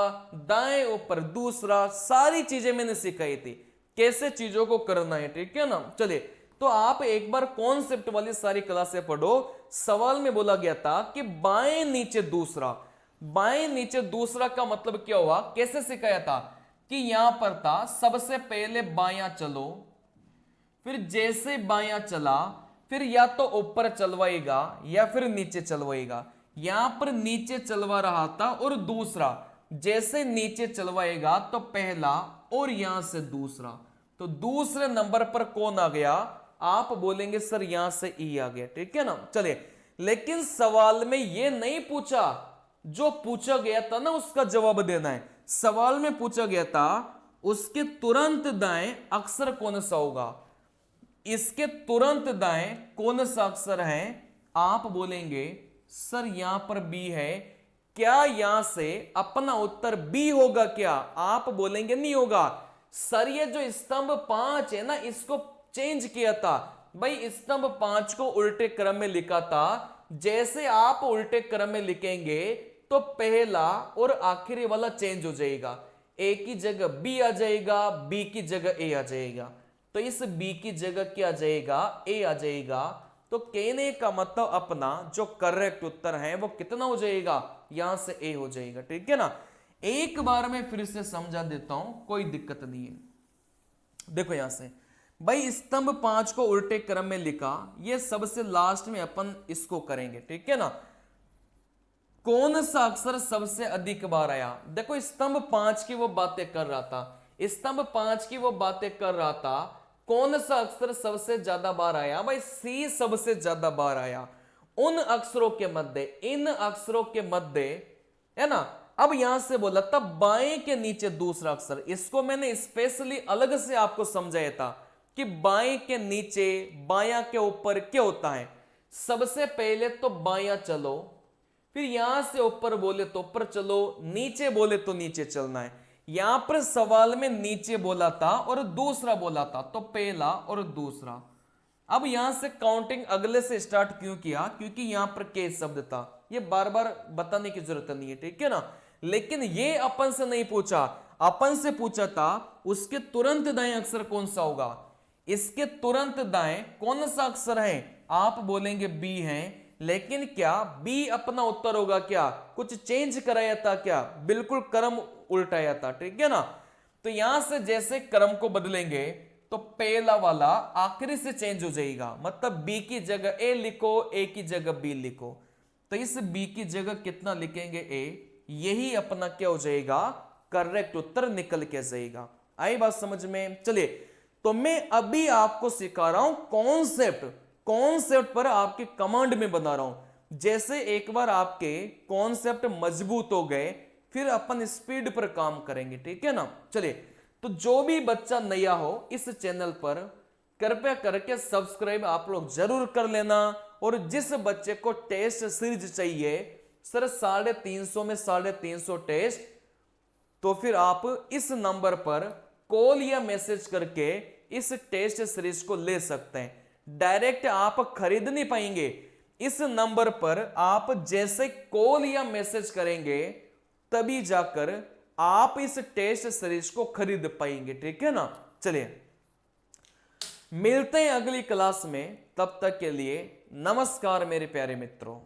दाएं ऊपर दूसरा, सारी चीजें मैंने सिखाई थी कैसे चीजों को करना है, ठीक है ना। चलिए तो आप एक बार कॉन्सेप्ट वाली सारी क्लासें पढ़ो। सवाल में बोला गया था कि बाएं नीचे दूसरा, बाएं नीचे दूसरा का मतलब क्या हुआ, कैसे सिखाया था कि यहां पर था सबसे पहले बायां चलो, फिर जैसे बायां चला फिर या तो ऊपर चलवाएगा या फिर नीचे चलवाएगा। यहां पर नीचे चलवा रहा था और दूसरा जैसे नीचे चलवाएगा तो पहला और यहां से दूसरा, तो दूसरे नंबर पर कौन आ गया, आप बोलेंगे सर यहां से ई आ गया, ठीक है ना। चलिए, लेकिन सवाल में यह नहीं पूछा, जो पूछा गया था ना उसका जवाब देना है। सवाल में पूछा गया था उसके तुरंत दाएं अक्षर कौन सा होगा, इसके तुरंत दाएं कौन सा अक्षर है, आप बोलेंगे सर यहां पर बी है, क्या यहां से अपना उत्तर बी होगा क्या, आप बोलेंगे नहीं होगा सर, ये जो स्तंभ 5 है ना इसको चेंज किया था। भाई स्तंभ 5 को उल्टे क्रम में लिखा था, जैसे आप उल्टे क्रम में लिखेंगे तो पहला और आखिरी वाला चेंज हो जाएगा, ए की जगह बी आ जाएगा, बी की जगह ए आ जाएगा, तो इस बी की जगह क्या आ जाएगा, ए आ जाएगा। तो कहने का मतलब अपना जो करेक्ट उत्तर है वो कितना हो जाएगा, यहां से ए हो जाएगा, ठीक है ना। एक बार मैं फिर से समझा देता हूं, कोई दिक्कत नहीं है। देखो यहां से भाई स्तंभ 5 को उल्टे क्रम में लिखा, ये सबसे लास्ट में अपन इसको करेंगे, ठीक है ना। कौन सा अक्षर सबसे अधिक बार आया, देखो स्तंभ 5 की वो बातें कर रहा था, स्तंभ 5 की वो बातें कर रहा था, कौन सा अक्षर सबसे ज्यादा बार आया, भाई सी सबसे ज्यादा बार आया उन अक्षरों के मध्य, इन अक्षरों के मध्य, है ना। अब यहां से बोला था बाएं के नीचे दूसरा अक्षर, इसको मैंने स्पेशली अलग से आपको समझाया था कि बाएं के नीचे बायां के ऊपर क्या होता है, सबसे पहले तो बायां चलो, फिर यहां से ऊपर बोले तो ऊपर चलो, नीचे बोले तो नीचे चलना है। यहां पर सवाल में नीचे बोला था और दूसरा बोला था, तो पहला और दूसरा। अब यहां से काउंटिंग अगले से स्टार्ट क्यों किया, क्योंकि यहां पर के शब्द था, ये बार बार बताने की जरूरत नहीं है, ठीक है ना। लेकिन ये अपन से नहीं पूछा, अपन से पूछा था उसके तुरंत दाएं अक्षर कौन सा होगा, इसके तुरंत दाएं कौन सा अक्षर है, आप बोलेंगे बी है, लेकिन क्या बी अपना उत्तर होगा क्या, कुछ चेंज कराया था क्या, बिल्कुल क्रम उल्टाया था, ठीक है ना। तो यहां से जैसे क्रम को बदलेंगे तो पहला वाला आखिरी से चेंज हो जाएगा, मतलब बी की जगह ए लिखो, ए की जगह बी लिखो, तो इस बी की जगह कितना लिखेंगे ए, यही अपना क्या हो जाएगा, करेक्ट उत्तर निकल के जाएगा। आई बात समझ में। चलिए, तो मैं अभी आपको सिखा रहा हूं कॉन्सेप्ट, कॉन्सेप्ट पर आपके कमांड में बना रहा हूं। जैसे एक बार आपके कॉन्सेप्ट मजबूत हो गए फिर अपन स्पीड पर काम करेंगे, ठीक है ना। चलिए, तो जो भी बच्चा नया हो इस चैनल पर कृपया करके सब्सक्राइब आप लोग जरूर कर लेना, और जिस बच्चे को टेस्ट सीरीज चाहिए सर 350 में 350 टेस्ट, तो फिर आप इस नंबर पर कॉल या मैसेज करके इस टेस्ट सीरीज को ले सकते हैं। डायरेक्ट आप खरीद नहीं पाएंगे, इस नंबर पर आप जैसे कॉल या मैसेज करेंगे तभी जाकर आप इस टेस्ट सीरीज को खरीद पाएंगे, ठीक है ना। चलिए, मिलते हैं अगली क्लास में, तब तक के लिए नमस्कार मेरे प्यारे मित्रों।